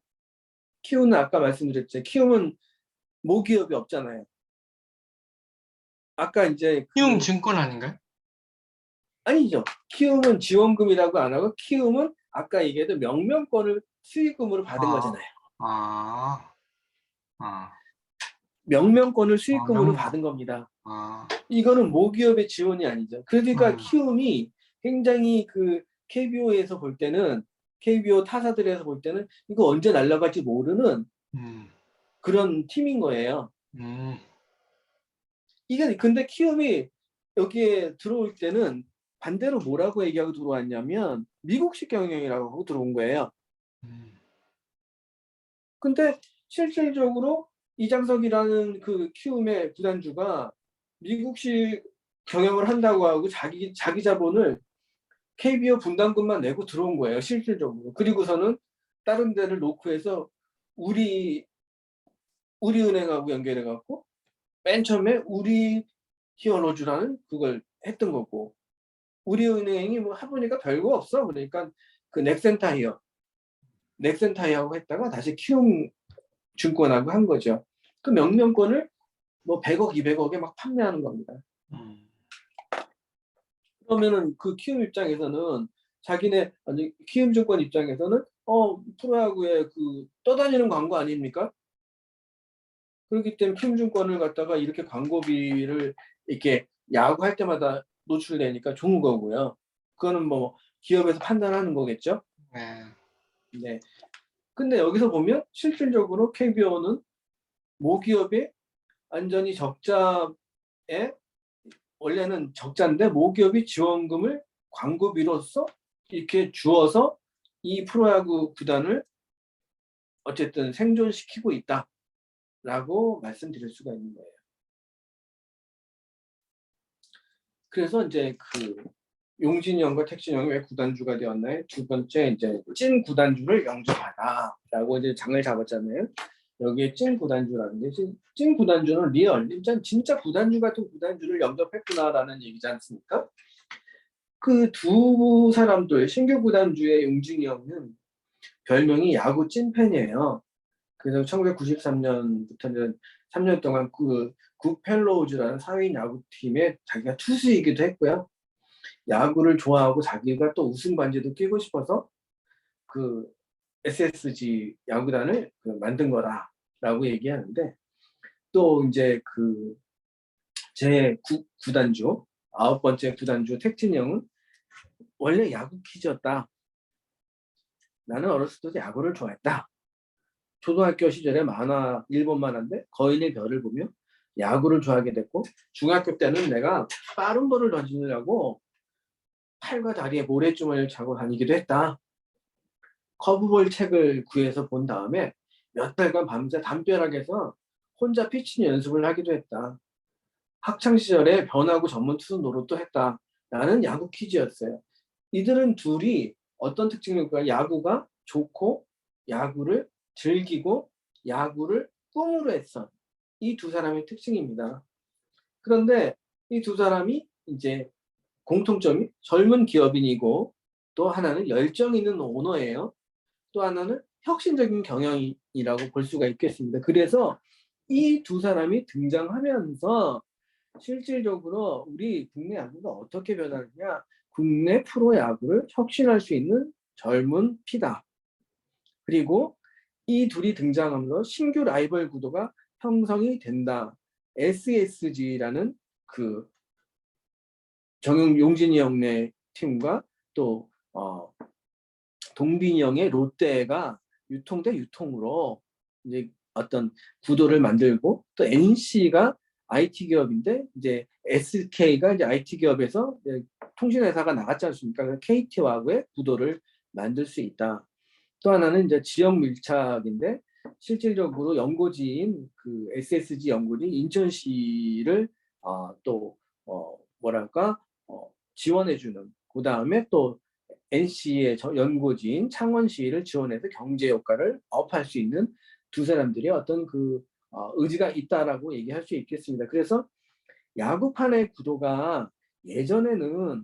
Speaker 2: 키움은 아까 말씀드렸죠. 키움은 모기업이 없잖아요. 아까 이제
Speaker 1: 키움 증권 아닌가요?
Speaker 2: 아니죠. 키움은 지원금이라고 안 하고 키움은 아까 얘기했던 명명권을 수익금으로 받은
Speaker 1: 아,
Speaker 2: 거잖아요.
Speaker 1: 아, 아,
Speaker 2: 명명권을
Speaker 1: 아,
Speaker 2: 수익금으로 받은 겁니다.
Speaker 1: 아,
Speaker 2: 이거는 모기업의 지원이 아니죠. 그러니까
Speaker 1: 음,
Speaker 2: 키움이 굉장히 그 KBO에서 볼 때는 KBO 타사들에서 볼 때는 이거 언제 날아갈지 모르는
Speaker 1: 음,
Speaker 2: 그런 팀인 거예요.
Speaker 1: 음,
Speaker 2: 이게 근데 키움이 여기에 들어올 때는 반대로 뭐라고 얘기하고 들어왔냐면 미국식 경영이라고 하고 들어온 거예요.
Speaker 1: 음.
Speaker 2: 근데 실질적으로 이장석이라는 그 키움의 구단주가 미국식 경영을 한다고 하고 자기 자본을 KBO 분담금만 내고 들어온 거예요. 실질적으로. 그리고서는 다른 데를 놓고 해서 우리은행하고 연결해 갖고 맨 처음에 우리 히어로즈라는 그걸 했던 거고, 우리은행이 뭐 해보니까 별거 없어. 그러니까 그 넥센타이어하고 했다가 다시 키움 증권하고 한 거죠. 그 명명권을 뭐 100억, 200억에 막 판매하는 겁니다.
Speaker 1: 음.
Speaker 2: 그러면은 그 키움 입장에서는 자기네 아니 키움 증권 입장에서는 프로야구에 그 떠다니는 광고 아닙니까? 그렇기 때문에 키움 증권을 갖다가 이렇게 광고비를 이렇게 야구할 때마다 노출되니까 좋은 거고요. 그거는 뭐 기업에서 판단하는 거겠죠.
Speaker 1: 네.
Speaker 2: 네. 근데 여기서 보면 실질적으로 KBO는 모기업이 완전히 적자에 원래는 적자인데 모기업이 지원금을 광고비로서 이렇게 주어서 이 프로야구 구단을 어쨌든 생존시키고 있다라고 말씀드릴 수가 있는 거예요. 그래서 이제 그 용진이 형과 택진이 형이 왜 구단주가 되었나요? 두 번째 이제 찐 구단주를 영접하라라고 이제 장을 잡았잖아요. 여기에 찐 구단주라는 게 찐 구단주는 리얼 진짜 구단주 같은 구단주를 영접했구나라는 얘기지 않습니까? 그 두 사람들 신규 구단주의 용진이 형은 별명이 야구 찐팬이에요. 그래서 1993년부터 3년 동안 그 굿펠로우즈라는 사회인 야구팀에 자기가 투수이기도 했고요. 야구를 좋아하고 자기가 또 우승 반지도 끼고 싶어서 그 SSG 야구단을 만든 거라라고 얘기하는데, 또 이제 그 제 구단주 9번째 구단주 택진 형은 원래 야구 퀴즈였다. 나는 어렸을 때 야구를 좋아했다. 초등학교 시절에 만화 일본 만화인데 거인의 별을 보며 야구를 좋아하게 됐고, 중학교 때는 내가 빠른 볼을 던지느라고 팔과 다리에 모래주머니를 차고 다니기도 했다. 커브볼 책을 구해서 본 다음에 몇 달간 밤새 담벼락에서 혼자 피칭 연습을 하기도 했다. 학창 시절에 변화구 전문 투수 노릇도 했다라는 야구 퀴즈였어요. 이들은 둘이 어떤 특징이 있을까요? 야구가 좋고 야구를 즐기고 야구를 꿈으로 했던 이 두 사람의 특징입니다. 그런데 이 두 사람이 이제 공통점이 젊은 기업인이고 또 하나는 열정 있는 오너예요. 또 하나는 혁신적인 경영이라고 볼 수가 있겠습니다. 그래서 이 두 사람이 등장하면서 실질적으로 우리 국내 야구가 어떻게 변하느냐, 국내 프로야구를 혁신할 수 있는 젊은 피다. 그리고 이 둘이 등장하면서 신규 라이벌 구도가 형성이 된다. SSG라는 그 용진이 형네 팀과 또 동빈이 형의 롯데가 유통 대 유통으로 이제 어떤 구도를 만들고 또 NC가 IT 기업인데 이제 SK가 이제 IT 기업에서 이제 통신회사가 나갔지 않습니까? 그래서 KT와의 구도를 만들 수 있다. 또 하나는 이제 지역 밀착인데 실질적으로 연고지인 그 SSG 연고지 인천시를 또 뭐랄까 지원해주는 그 다음에 또 NC의 연고지인 창원시를 지원해서 경제 효과를 업할 수 있는 두 사람들이 어떤 그 의지가 있다라고 얘기할 수 있겠습니다. 그래서 야구판의 구도가 예전에는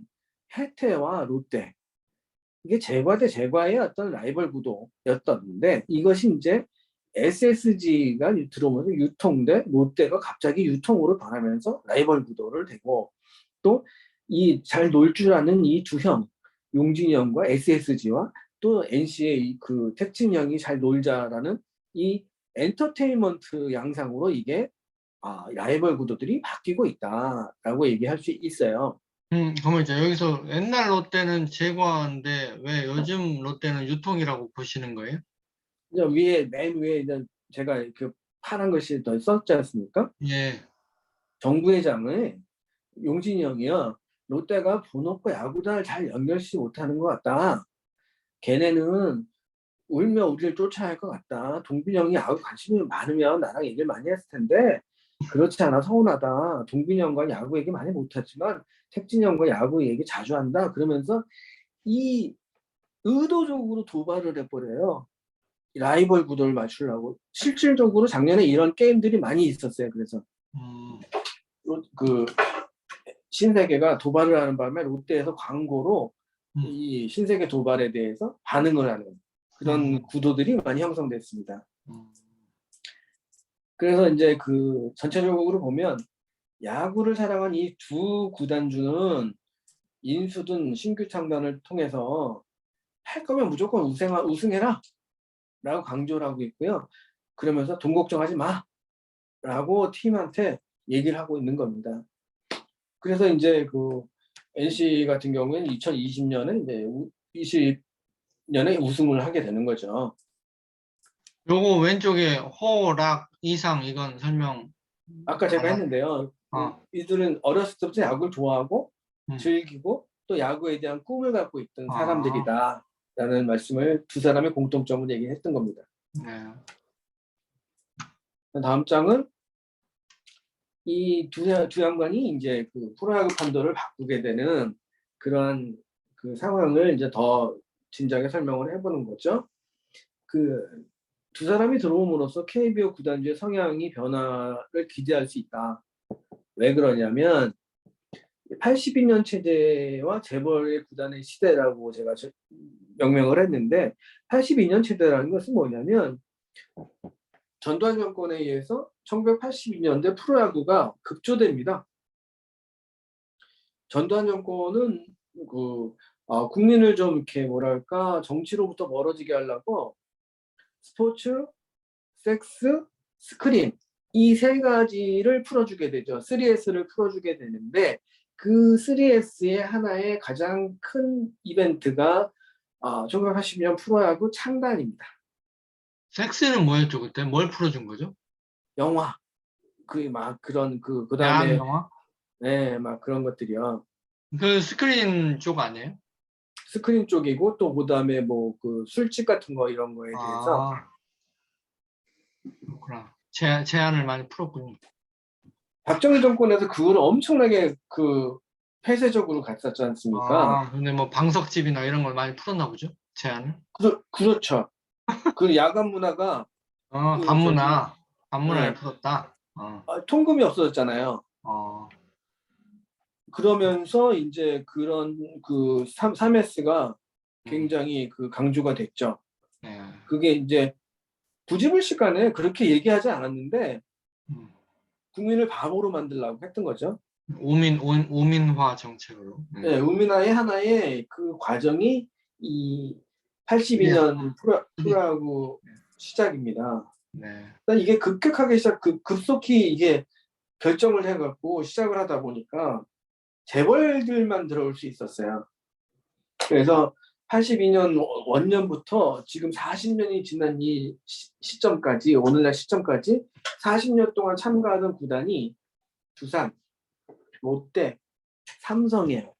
Speaker 2: 해태와 롯데 이게 제과 대 제과의 어떤 라이벌 구도였었는데 이것이 이제 SSG가 들어오면서 유통 대 롯데가 갑자기 유통으로 변하면서 라이벌 구도를 되고 또 이 잘 놀 줄 아는 이 두 형 용진이 형과 SSG와 또 NC의 그 택진 형이 잘 놀자라는 이 엔터테인먼트 양상으로 이게 라이벌 구도들이 바뀌고 있다라고 얘기할 수 있어요.
Speaker 1: 그러면 이제 여기서 옛날 롯데는 제과인데 왜 요즘 롯데는 유통이라고 보시는 거예요?
Speaker 2: 맨 위에 이제 제가 그 파란 글씨 더 썼지 않습니까?
Speaker 1: 예.
Speaker 2: 정부회장을 용진이 형이요. 롯데가 본업과 야구단을 잘 연결시키지 못하는 것 같다. 걔네는 울며 우리를 쫓아야 할 것 같다. 동빈이 형이 야구 관심이 많으면 나랑 얘기를 많이 했을 텐데 그렇지 않아 서운하다. 동빈이 형과 야구 얘기 많이 못했지만 택진이 형과 야구 얘기 자주 한다. 그러면서 이 의도적으로 도발을 해버려요. 라이벌 구도를 맞추려고. 실질적으로 작년에 이런 게임들이 많이 있었어요. 그래서
Speaker 1: 음,
Speaker 2: 그 신세계가 도발을 하는 바람에 롯데에서 광고로
Speaker 1: 음,
Speaker 2: 이 신세계 도발에 대해서 반응을 하는 그런
Speaker 1: 음,
Speaker 2: 구도들이 많이 형성됐습니다.
Speaker 1: 음.
Speaker 2: 그래서 이제 그 전체적으로 보면 야구를 사랑한 이 두 구단주는 인수든 신규 창단을 통해서 할 거면 무조건 우승해라 라고 강조를 하고 있고요. 그러면서 돈 걱정하지 마 라고 팀한테 얘기를 하고 있는 겁니다. 그래서 이제 그 NC 같은 경우에는 2020년에 이제 20년에 우승을 하게 되는 거죠.
Speaker 1: 요거 왼쪽에 호락 이상 이건 설명
Speaker 2: 아까 제가
Speaker 1: 안 하.
Speaker 2: 했는데요.
Speaker 1: 아,
Speaker 2: 이들은 어렸을 때부터 야구를 좋아하고
Speaker 1: 음,
Speaker 2: 즐기고 또 야구에 대한 꿈을 갖고 있던
Speaker 1: 아,
Speaker 2: 사람들이다라는 말씀을 두 사람의 공통점을 얘기했던 겁니다.
Speaker 1: 네.
Speaker 2: 다음 장은 이 두 양반이 이제 그 프로야구 판도를 바꾸게 되는 그러한 그 상황을 이제 더 진작에 설명을 해보는 거죠. 그 두 사람이 들어옴으로써 KBO 구단주의 성향이 변화를 기대할 수 있다. 왜 그러냐면 82년 체제와 재벌의 구단의 시대라고 제가 명명을 했는데 82년 체제라는 것은 뭐냐면 전두환 정권에 의해서 1982년대 프로야구가 급조됩니다. 전두환 정권은 그 국민을 좀 이렇게 뭐랄까 정치로부터 멀어지게 하려고 스포츠, 섹스, 스크린 이 세 가지를 풀어주게 되죠. 3S를 풀어주게 되는데 그 3S의 하나의 가장 큰 이벤트가 1980년 프로야구 창단입니다.
Speaker 1: 섹스는 뭐였죠 그때? 뭘 풀어준 거죠?
Speaker 2: 영화 그 막 그런
Speaker 1: 야한
Speaker 2: 그다음에
Speaker 1: 영화?
Speaker 2: 네, 막 그런 것들이요.
Speaker 1: 그 스크린 쪽 아니에요?
Speaker 2: 스크린 쪽이고 또 그다음에 뭐 그 술집 같은 거 이런 거에 대해서
Speaker 1: 아, 그렇구나. 제한을 많이 풀었군요.
Speaker 2: 박정희 정권에서 그걸 엄청나게 그 폐쇄적으로 갔었지 않습니까?
Speaker 1: 근데 뭐 방석집이나 이런 걸 많이 풀었나 보죠? 제한을?
Speaker 2: 그렇죠. 그 야간 문화가 그 저기
Speaker 1: 반문화를
Speaker 2: 예,
Speaker 1: 풀었다.
Speaker 2: 통금이 없어졌잖아요.
Speaker 1: 어,
Speaker 2: 그러면서 이제 그런 그 3S가
Speaker 1: 음,
Speaker 2: 굉장히 그 강조가 됐죠.
Speaker 1: 네.
Speaker 2: 그게 이제 부지불식간에 그렇게 얘기하지 않았는데
Speaker 1: 음.
Speaker 2: 국민을 바보로 만들려고 했던 거죠.
Speaker 1: 오민화 정책으로.
Speaker 2: 예, 우민화의 하나의 그 과정이 이
Speaker 1: 네.
Speaker 2: 82년 프로야구 시작입니다.
Speaker 1: 네.
Speaker 2: 일단 이게 급격하게 급속히 이게 결정을 해갖고 시작을 하다 보니까 재벌들만 들어올 수 있었어요. 그래서 82년 원년부터 지금 40년이 지난 이 시점까지, 오늘날 시점까지 40년 동안 참가하던 구단이 두산, 롯데, 삼성이에요.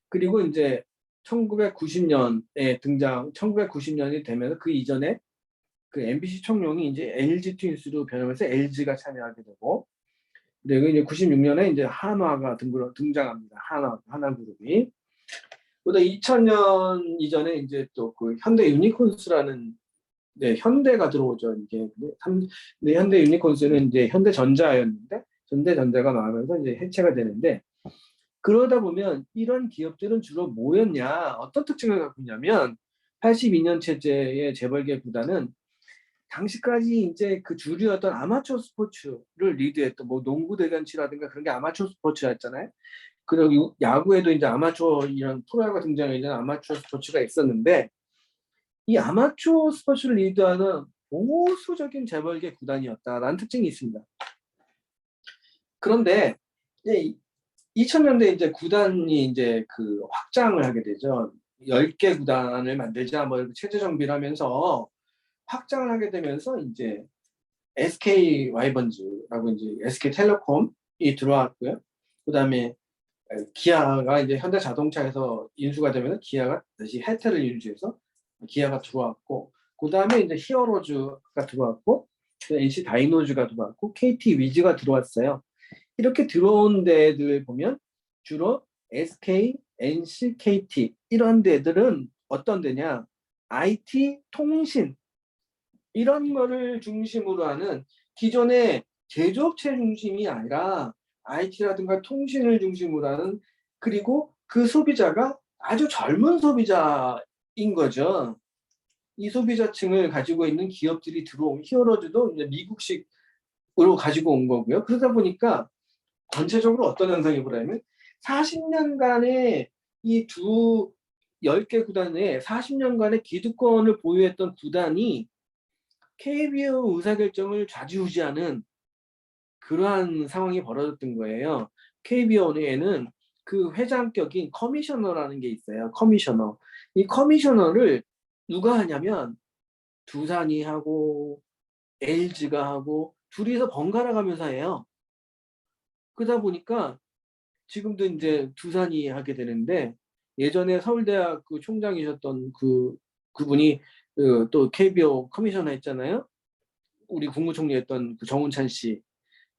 Speaker 2: 그리고 이제 1990년에 1990년이 되면서 그 이전에 그 MBC 총룡이 이제 LG 트윈스로 변하면서 LG가 참여하게 되고, 그리고 이제 96년에 이제 한화가 등장합니다. 하나그룹이. 그다음 2000년 이전에 이제 또 그 현대 유니콘스라는 네, 현대가 들어오죠. 이게 네, 현대 유니콘스는 이제 현대전자였는데 현대전자가 나오면서 이제 해체가 되는데 그러다 보면 이런 기업들은 주로 뭐였냐, 어떤 특징을 갖고 있냐면 82년 체제의 재벌계 구단은 당시까지 이제 그 주류였던 아마추어 스포츠를 리드했던 뭐 농구 대잔치라든가 그런 게 아마추어 스포츠였잖아요. 그리고 야구에도 이제 아마추어 이런 프로야구가 등장하기 전에 아마추어 스포츠가 있었는데 이 아마추어 스포츠를 리드하는 보수적인 재벌계 구단이었다라는 특징이 있습니다. 그런데 이제 2000년대 이제 구단이 이제 그 확장을 하게 되죠. 10개 구단을 만들자 뭐 체제 정비를 하면서 확장을 하게 되면서 이제 SK 와이번즈라고 이제 SK텔레콤이 들어왔고요. 그다음에 기아가 이제 현대자동차에서 인수가 되면 기아가 다시 혜태를 인수해서 기아가 들어왔고, 그 다음에 이제 히어로즈가 들어왔고, NC 다이노즈가 들어왔고, KT 위즈가 들어왔어요. 이렇게 들어온 데들 보면 주로 SK, NC, KT 이런 데들은 어떤 데냐? IT, 통신 이런 거를 중심으로 하는 기존의 제조업체 중심이 아니라 IT라든가 통신을 중심으로 하는, 그리고 그 소비자가 아주 젊은 소비자인 거죠. 이 소비자층을 가지고 있는 기업들이 들어온 히어로즈도 이제 미국식으로 가지고 온 거고요. 그러다 보니까 전체적으로 어떤 현상이 보라면 40년간의 이 두 10개 구단에 40년간의 기득권을 보유했던 구단이 KBO 의사결정을 좌지우지하는 그러한 상황이 벌어졌던 거예요. KBO에는 그 회장격인 커미셔너라는 게 있어요. 커미셔너. 이 커미셔너를 누가 하냐면 두산이 하고 LG가 하고 둘이서 번갈아 가면서 해요. 그러다 보니까 지금도 이제 두산이 하게 되는데 예전에 서울대학 그 총장이셨던 그분이 또 KBO 커미셔너 했잖아요. 우리 국무총리였던 그 정운찬 씨.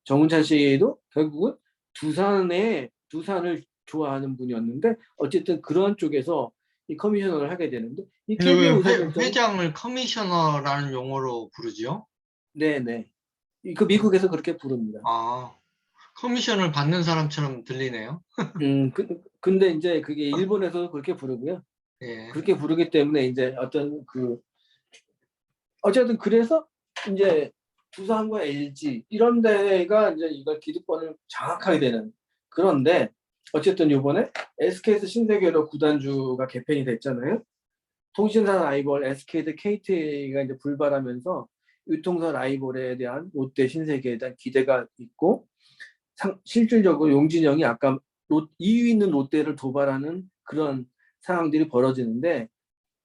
Speaker 2: 정운찬 씨도 결국은 두산을 좋아하는 분이었는데 어쨌든 그런 쪽에서 이 커미셔너를 하게 되는데 이
Speaker 1: 근데 왜
Speaker 2: KBO 의사결정은
Speaker 1: 회장을 커미셔너라는 용어로 부르죠?
Speaker 2: 네네 그 미국에서 그렇게 부릅니다.
Speaker 1: 아, 커미션을 받는 사람처럼 들리네요.
Speaker 2: 근데 이제 그게 일본에서 그렇게 부르고요.
Speaker 1: 예.
Speaker 2: 그렇게 부르기 때문에 이제 어쨌든 그래서 이제 두산과 LG 이런 데가 이제 이걸 기득권을 장악하게 되는. 그런데 어쨌든 이번에 SK에서 신세계로 구단주가 개편이 됐잖아요. 통신사 라이벌 SK 대 KT가 이제 불발하면서 유통사 라이벌에 대한 롯데 신세계에 대한 기대가 있고, 실질적으로 용진영이 아까 2위 있는 롯데를 도발하는 그런 상황들이 벌어지는데,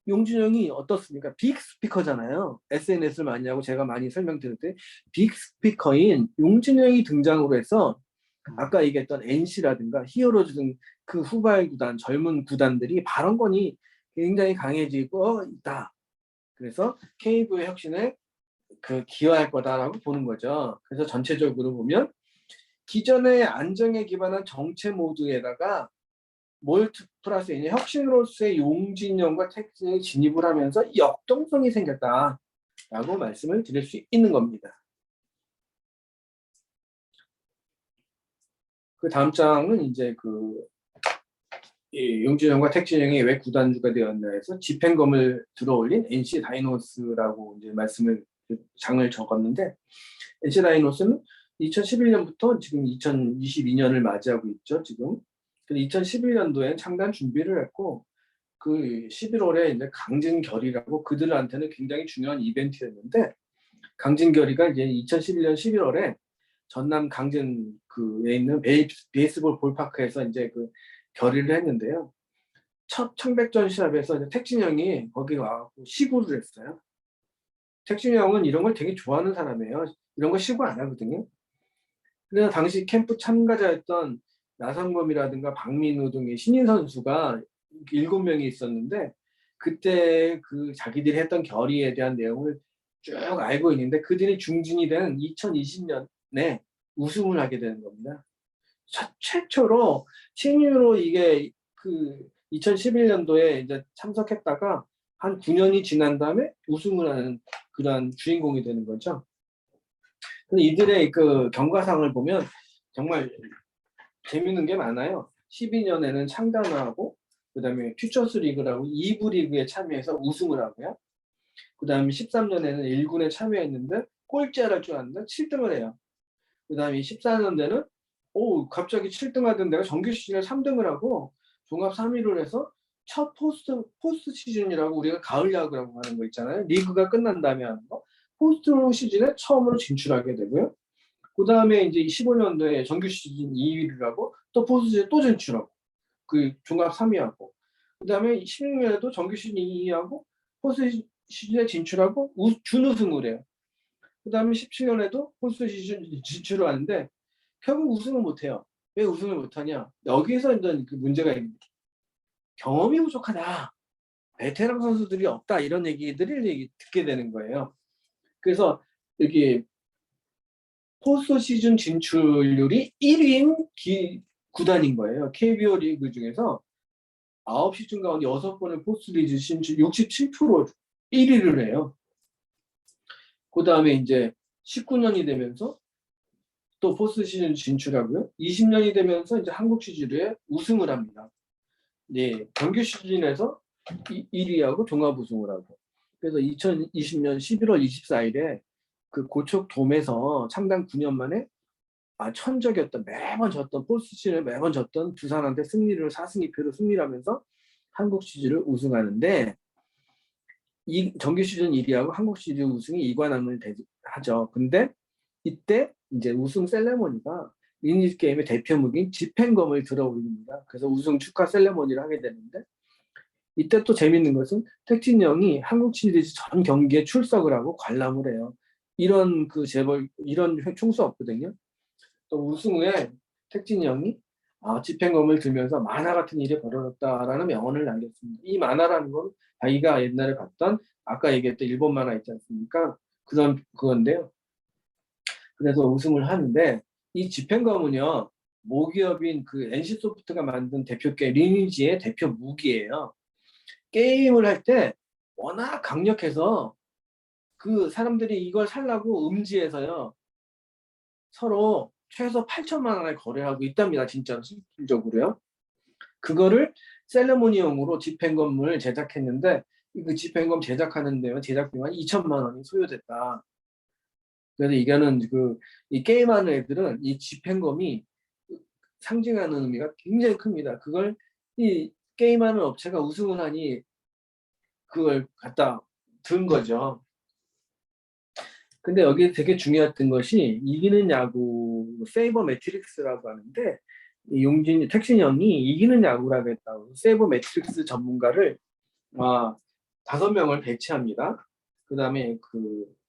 Speaker 2: 용진영이 어떻습니까? 빅 스피커잖아요. SNS를 많이 하고 제가 많이 설명드릴 때 빅 스피커인 용진영이 등장으로 해서 아까 얘기했던 NC라든가 히어로즈 등 그 후발 구단, 젊은 구단들이 발언권이 굉장히 강해지고 있다. 그래서 KBO의 혁신에 기여할 거다라고 보는 거죠. 그래서 전체적으로 보면 기존의 안정에 기반한 정체 모드에다가 뭘 플러스 있냐? 혁신으로서의 용진령과 텍스에 진입을 하면서 역동성이 생겼다라고 말씀을 드릴 수 있는 겁니다. 그 다음 장은 이제 이 용진령과 텍진령이 왜 구단주가 되었나 해서 집행검을 들어올린 NC 다이노스라고 이제 장을 적었는데, NC 다이노스는 2011년부터 지금 2022년을 맞이하고 있죠, 지금. 2011년도에 창단 준비를 했고, 그 11월에 이제 강진결의라고 그들한테는 굉장히 중요한 이벤트였는데, 강진결의가 이제 2011년 11월에 전남 강진에 있는 베이스볼 볼파크에서 이제 그 결의를 했는데요. 첫 청백전 시합에서 이제 택진형이 거기 와서 시구를 했어요. 택진형은 이런 걸 되게 좋아하는 사람이에요. 이런 거 시구 안 하거든요. 그래서 당시 캠프 참가자였던 나성범이라든가 박민우 등의 신인 선수가 7명이 있었는데, 그때 그 자기들이 했던 결의에 대한 내용을 쭉 알고 있는데, 그들이 중진이 된 2020년에 우승을 하게 되는 겁니다. 최초로 신인으로 이게 그 2011년도에 이제 참석했다가 한 9년이 지난 다음에 우승을 하는 그러한 주인공이 되는 거죠. 근데 이들의 그 경과상을 보면 정말 재밌는 게 많아요. 12년에는 창단을 하고, 그 다음에 퓨처스 리그라고 2부 리그에 참여해서 우승을 하고요. 그 다음에 13년에는 1군에 참여했는데 꼴찌를 할 줄 알았는데 7등을 해요. 그 다음에 14년대는 갑자기 7등 하던 데가 정규 시즌에 3등을 하고 종합 3위를 해서 첫 포스트 시즌이라고 우리가 가을 야구라고 하는 거 있잖아요. 리그가 끝난 다음에 하는 거. 포스트 시즌에 처음으로 진출하게 되고요. 그 다음에 이제 15년도에 정규 시즌 2위를 하고 또 포스트 시즌에 또 진출하고 그 종합 3위하고, 그 다음에 16년에도 정규 시즌 2위하고 포스트 시즌에 진출하고 준우승을 해요. 그 다음에 17년에도 포스트 시즌 진출을 하는데 결국 우승을 못해요. 왜 우승을 못하냐? 여기서 이제 그 문제가 있는 경험이 부족하다. 베테랑 선수들이 없다. 이런 얘기들을 듣게 되는 거예요. 그래서 여기 포스트 시즌 진출률이 1위인 구단인 거예요. KBO 리그 중에서 9시즌 가운데 6번의 포스트 시즌 진출 67% 1위를 해요. 그 다음에 이제 19년이 되면서 또 포스트 시즌 진출하고요. 20년이 되면서 이제 한국 시즌에 우승을 합니다. 네, 정규 시즌에서 1위하고 종합 우승을 하고. 그래서 2020년 11월 24일에 그 고척 돔에서 창단 9년 만에 천적이었던 매번 졌던 포스트 시즌에 매번 졌던 두산한테 승리를 4승 2패로 승리를 하면서 한국 시즌을 우승하는데, 이 정규 시즌 1위하고 한국 시즌 우승이 이관왕을 하죠. 근데 이때 이제 우승 셀레모니가 리니지 게임의 대표 무기인 집행검을 들어 올립니다. 그래서 우승 축하 셀레모니를 하게 되는데, 이때 또 재밌는 것은 택진영이 한국 시리즈 전 경기에 출석을 하고 관람을 해요. 이런 이런 총수 없거든요. 또 우승 후에 택진영이 집행검을 들면서 만화 같은 일이 벌어졌다라는 명언을 남겼습니다. 이 만화라는 건 자기가 옛날에 봤던 아까 얘기했던 일본 만화 있지 않습니까? 그건데요. 그래서 우승을 하는데, 이 집행검은요, 모기업인 그 NC소프트가 만든 대표 게임 리니지의 대표 무기예요. 게임을 할 때 워낙 강력해서 그 사람들이 이걸 살라고 음지에서요 서로 최소 8천만 원에 거래하고 있답니다. 진짜로 실질적으로요. 그거를 셀레모니용으로 집행검을 제작했는데, 그 집행검 제작하는 데는 제작비만 2천만 원이 소요됐다. 그래서 이거는 이 게임하는 애들은 이 집행검이 상징하는 의미가 굉장히 큽니다. 그걸 이 게임하는 업체가 우승을 하니 그걸 갖다 든 거죠. 근데 여기 되게 중요했던 것이 이기는 야구 세이버 매트릭스라고 하는데, 택신 형이 이기는 야구라고 했다고 세이버 매트릭스 전문가를 5명을 배치합니다. 그 다음에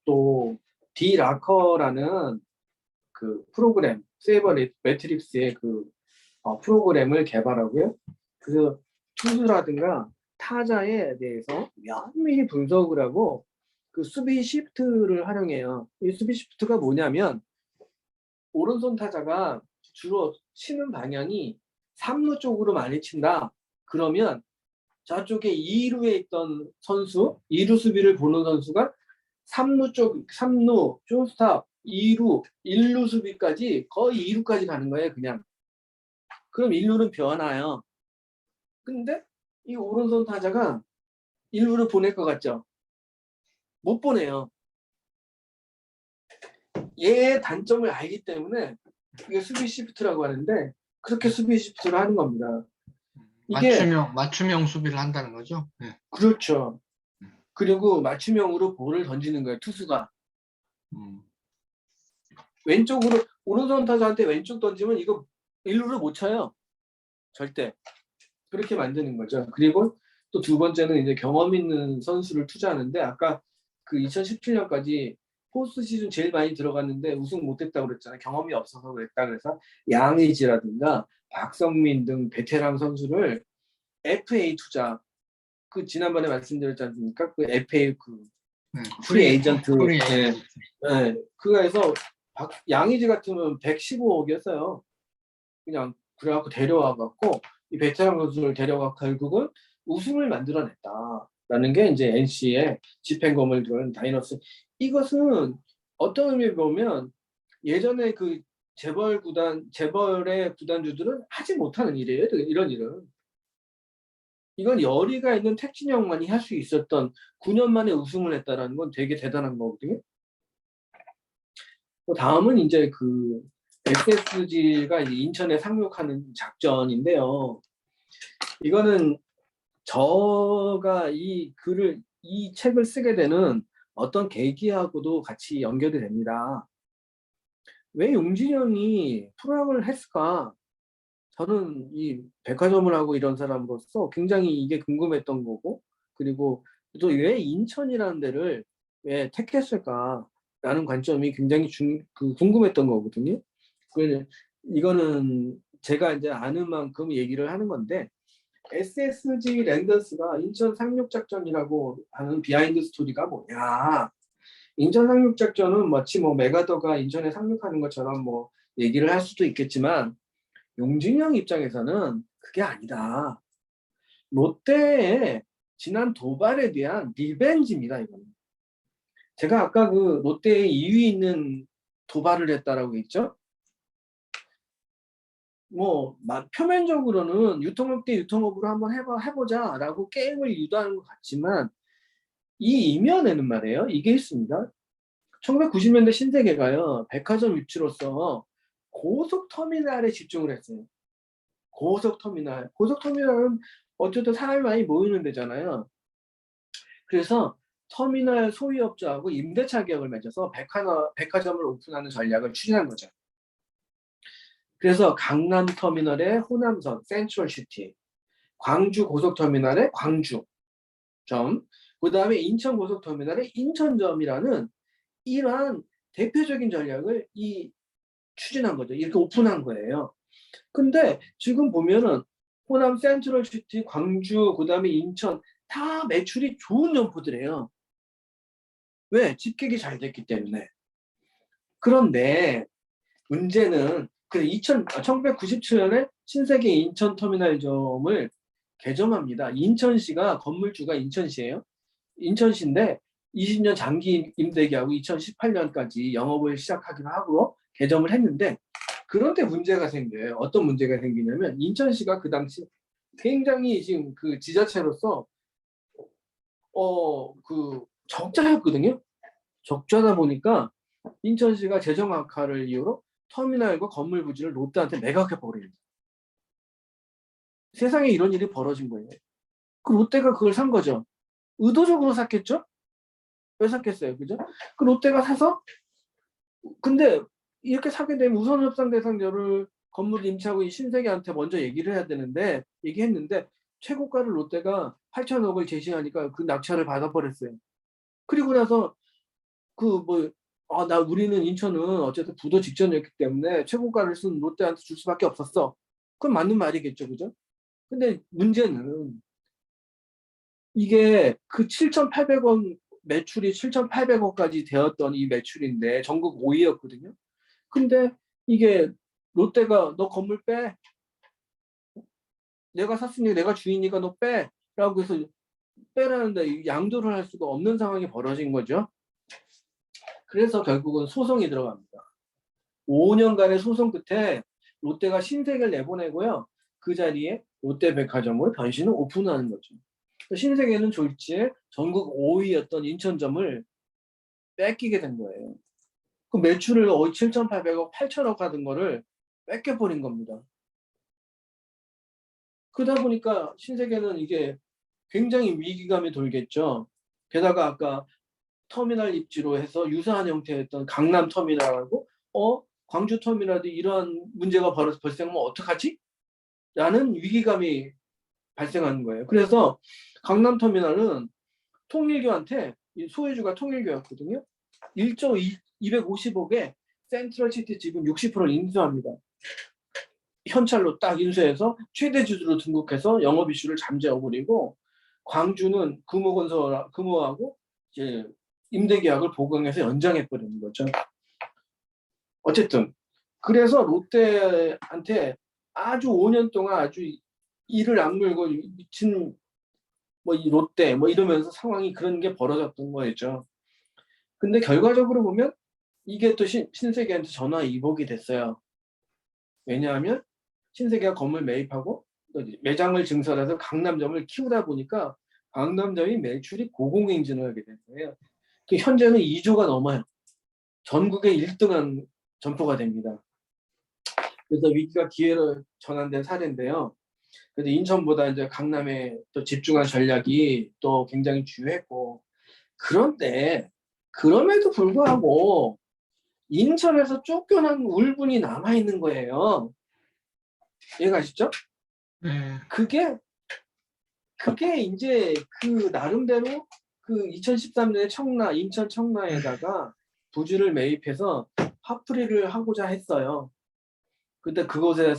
Speaker 2: 또 디라커라는 그 프로그램 세이버 매트릭스의 프로그램을 개발하고요. 그래서 투수라든가 타자에 대해서 면밀히 분석을 하고 그 수비 시프트를 활용해요. 이 수비 시프트가 뭐냐면 오른손 타자가 주로 치는 방향이 3루 쪽으로 많이 친다. 그러면 저쪽에 2루에 있던 선수, 2루 수비를 보는 선수가 3루, 쇼스탑, 2루, 1루 수비까지 거의 2루까지 가는 거예요, 그냥. 그럼 1루는 비어나요. 근데 이 오른손 타자가 1루를 보낼 것 같죠? 못 보내요. 얘의 단점을 알기 때문에 이게 수비 시프트라고 하는데 그렇게 수비 시프트를 하는 겁니다. 이게
Speaker 1: 맞춤형 수비를 한다는 거죠? 네.
Speaker 2: 그렇죠. 그리고 맞춤형으로 볼을 던지는 거예요, 투수가. 왼쪽으로 오른손 타자한테 왼쪽 던지면 이거 1루를 못 쳐요. 절대. 그렇게 만드는 거죠. 그리고 또 두 번째는 이제 경험 있는 선수를 투자하는데 아까 그 2017년까지 포스트 시즌 제일 많이 들어갔는데 우승 못했다고 그랬잖아요. 경험이 없어서 그랬다 그래서 양의지라든가 박성민 등 베테랑 선수를 FA 투자 그 지난번에 말씀드렸지 않습니까? 그 FA 그 프리 에이전트 네. 네. 그거 해서 양의지 같으면 115억이었어요. 그냥 그래갖고 데려와갖고 이 베테랑 선수를 데려가 결국은 우승을 만들어냈다라는 게 이제 NC의 집행검을 들은 다이너스. 이것은 어떤 의미에 보면 예전에 그 재벌의 구단주들은 하지 못하는 일이에요. 이런 일은. 이건 열의가 있는 택진형만이 할 수 있었던 9년 만에 우승을 했다라는 건 되게 대단한 거거든요. 다음은 이제 그 SSG가 이제 인천에 상륙하는 작전인데요. 이거는 저가 이 책을 쓰게 되는 어떤 계기하고도 같이 연결이 됩니다. 왜 용진영이 프로야구를 했을까? 저는 이 백화점을 하고 이런 사람으로서 굉장히 이게 궁금했던 거고, 그리고 또 왜 인천이라는 데를 왜 택했을까라는 관점이 굉장히 궁금했던 거거든요. 이거는 제가 이제 아는 만큼 얘기를 하는 건데, SSG 랜더스가 인천 상륙작전이라고 하는 비하인드 스토리가 뭐냐. 인천 상륙작전은 마치 뭐 메가더가 인천에 상륙하는 것처럼 뭐 얘기를 할 수도 있겠지만 용진영 입장에서는 그게 아니다. 롯데의 지난 도발에 대한 리벤지입니다. 이거는. 제가 아까 그 롯데의 2위 있는 도발을 했다라고 했죠. 뭐 표면적으로는 유통업 대 유통업으로 한번 해보자라고 게임을 유도하는 것 같지만 이 이면에는 말이에요. 이게 있습니다. 1990년대 신세계가요. 백화점 입지로서 고속터미널에 집중을 했어요. 고속터미널. 고속터미널은 어쨌든 사람이 많이 모이는 데잖아요. 그래서 터미널 소유업자하고 임대차 계약을 맺어서 백화점을 오픈하는 전략을 추진한 거죠. 그래서 강남터미널의 호남선, 센트럴시티, 광주 고속터미널의 광주점, 그 다음에 인천 고속터미널의 인천점이라는 이러한 대표적인 전략을 추진한 거죠. 이렇게 오픈한 거예요. 근데 지금 보면은 호남 센트럴시티, 광주, 그 다음에 인천 다 매출이 좋은 점포들이에요. 왜? 집객이 잘 됐기 때문에. 그런데 문제는 1997년에 신세계 인천터미널점을 개점합니다. 인천시가 건물주가 인천시예요. 인천시인데 20년 장기 임대기하고 2018년까지 영업을 시작하기로 하고 개점을 했는데 그런데 문제가 생겨요. 어떤 문제가 생기냐면 인천시가 그 당시 굉장히 지금 그 지자체로서 그 적자였거든요. 적자다 보니까 인천시가 재정 악화를 이유로 터미널과 건물 부지를 롯데한테 매각해 버립니다. 세상에 이런 일이 벌어진 거예요. 그 롯데가 그걸 산 거죠. 의도적으로 샀겠죠? 왜 샀겠어요? 그죠? 그 롯데가 사서 근데 이렇게 사게 되면 우선 협상 대상자를 건물 임차고 이 신세계한테 먼저 얘기를 해야 되는데 얘기했는데 최고가를 롯데가 8천억을 제시하니까 그 낙찰을 받아버렸어요. 그리고 나서 우리는 인천은 어쨌든 부도 직전이었기 때문에 최고가를 쓴 롯데한테 줄 수밖에 없었어. 그건 맞는 말이겠죠, 그죠? 근데 문제는 이게 그 7,800원 매출이 7,800억까지 되었던 이 매출인데 전국 5위였거든요. 근데 이게 롯데가 너 건물 빼. 내가 샀으니 내가 주인이니까 너 빼. 라고 해서 빼라는데 양도를 할 수가 없는 상황이 벌어진 거죠. 그래서 결국은 소송이 들어갑니다. 5년간의 소송 끝에 롯데가 신세계를 내보내고요. 그 자리에 롯데백화점으로 변신을 오픈하는 거죠. 신세계는 졸지에 전국 5위였던 인천점을 뺏기게 된 거예요. 그 매출을 7,800억, 8천억 하던 거를 뺏겨버린 겁니다. 그러다 보니까 신세계는 이게 굉장히 위기감이 돌겠죠. 게다가 아까 터미널 입지로 해서 유사한 형태였던 강남 터미널하고 광주 터미널도 이러한 문제가 발생하면 어떡하지? 라는 위기감이 발생하는 거예요. 그래서 강남 터미널은 통일교한테 소유주가 통일교였거든요. 1조 250억에 센트럴시티 지분 60%를 인수합니다. 현찰로 딱 인수해서 최대 주주로 등록해서 영업 이슈를 잠재워버리고 광주는 금호하고 이제 임대계약을 보강해서 연장해버리는 거죠. 어쨌든 그래서 롯데한테 아주 5년 동안 아주 이를 악물고 미친 뭐 이 롯데 뭐 이러면서 상황이 그런 게 벌어졌던 거였죠. 근데 결과적으로 보면 이게 또 신세계한테 전화위복이 됐어요. 왜냐하면 신세계가 건물 매입하고 또 매장을 증설해서 강남점을 키우다 보니까 강남점이 매출이 고공행진을 하게 된 거예요. 현재는 2조가 넘어요. 전국의 1등한 점포가 됩니다. 그래서 위기가 기회로 전환된 사례인데요. 그래서 인천보다 이제 강남에 또 집중한 전략이 또 굉장히 주요했고, 그런데 그럼에도 불구하고 인천에서 쫓겨난 울분이 남아 있는 거예요. 이해가시죠?
Speaker 1: 네.
Speaker 2: 그게 이제 그 나름대로 그 2013년에 인천 청라에다가 부지를 매입해서 화풀이를 하고자 했어요. 그때 그곳에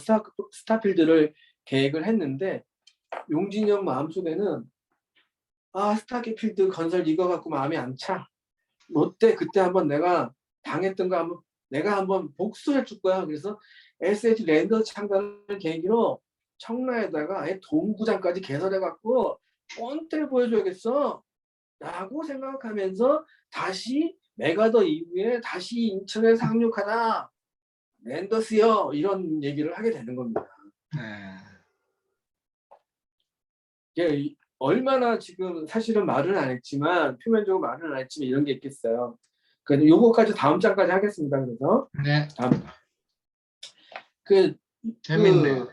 Speaker 2: 스타필드를 계획을 했는데 용진이 형 마음속에는 스타필드 건설 이거 갖고 마음이 안 차. 롯데 그때 한번 내가 당했던 거 내가 한번 복수해 줄 거야. 그래서 SH 랜더 창단을 계기로 청라에다가 아예 동구장까지 개설해갖고 뻔때를 보여줘야겠어 라고 생각하면서 다시 메가더 이후에 다시 인천에 상륙하다 랜더스요 이런 얘기를 하게 되는 겁니다.
Speaker 1: 네.
Speaker 2: 이게 얼마나 지금 사실은 말은 안 했지만 표면적으로 말은 안 했지만 이런 게 있겠어요. 그래서 요거까지 다음 장까지 하겠습니다. 그래서
Speaker 1: 네.
Speaker 2: 다음
Speaker 1: 재밌네요.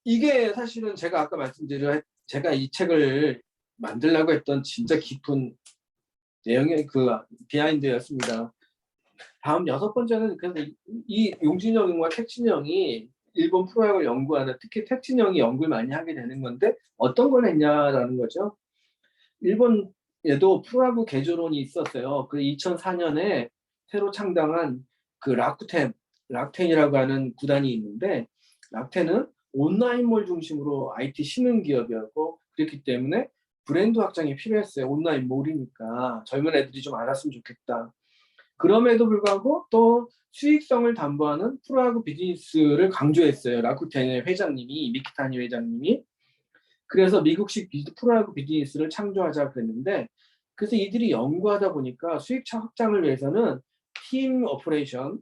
Speaker 2: 이게 사실은 제가 아까 말씀드린 제가 이 책을 만들려고 했던 진짜 깊은 내용의 그 비하인드였습니다. 다음 6번째는 그래서 이 용진형과 택진형이 일본 프로야구를 연구하는 특히 택진형이 연구를 많이 하게 되는 건데 어떤 걸 했냐라는 거죠. 일본에도 프로야구 개조론이 있었어요. 그 2004년에 새로 창당한 그 락텐이라고 하는 구단이 있는데 락텐은 온라인몰 중심으로 IT 신흥 기업이었고 그렇기 때문에 브랜드 확장이 필요했어요. 온라인몰이니까 젊은 애들이 좀 알았으면 좋겠다. 그럼에도 불구하고 또 수익성을 담보하는 프로야구 비즈니스를 강조했어요. 라쿠텐의 회장님이 미키타니 회장님이. 그래서 미국식 프로야구 비즈니스를 창조하자 그랬는데 그래서 이들이 연구하다 보니까 수익 확장을 위해서는 팀 오퍼레이션,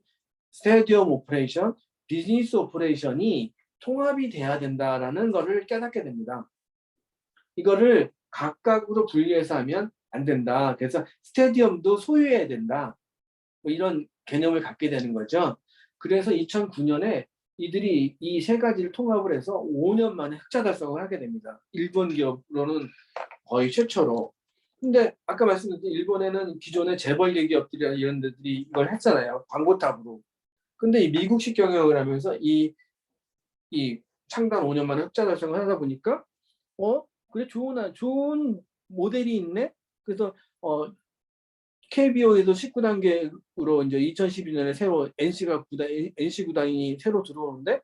Speaker 2: 스테디움 오퍼레이션, 비즈니스 오퍼레이션이 통합이 돼야 된다라는 것을 깨닫게 됩니다. 이거를 각각으로 분리해서 하면 안 된다. 그래서 스테디움도 소유해야 된다. 뭐 이런 개념을 갖게 되는 거죠. 그래서 2009년에 이들이 이 세 가지를 통합을 해서 5년 만에 흑자 달성을 하게 됩니다. 일본 기업으로는 거의 최초로. 근데 아까 말씀드린 일본에는 기존의 재벌계 기업들이나 이런 데들이 이걸 했잖아요. 광고탑으로. 근데 이 미국식 경영을 하면서 이 창단 5년 만에 흑자 달성을 하다 보니까 그래 좋은 모델이 있네. 그래서 KBO에도 19단계로 이제 2012년에 새로 NC 구단이 새로 들어오는데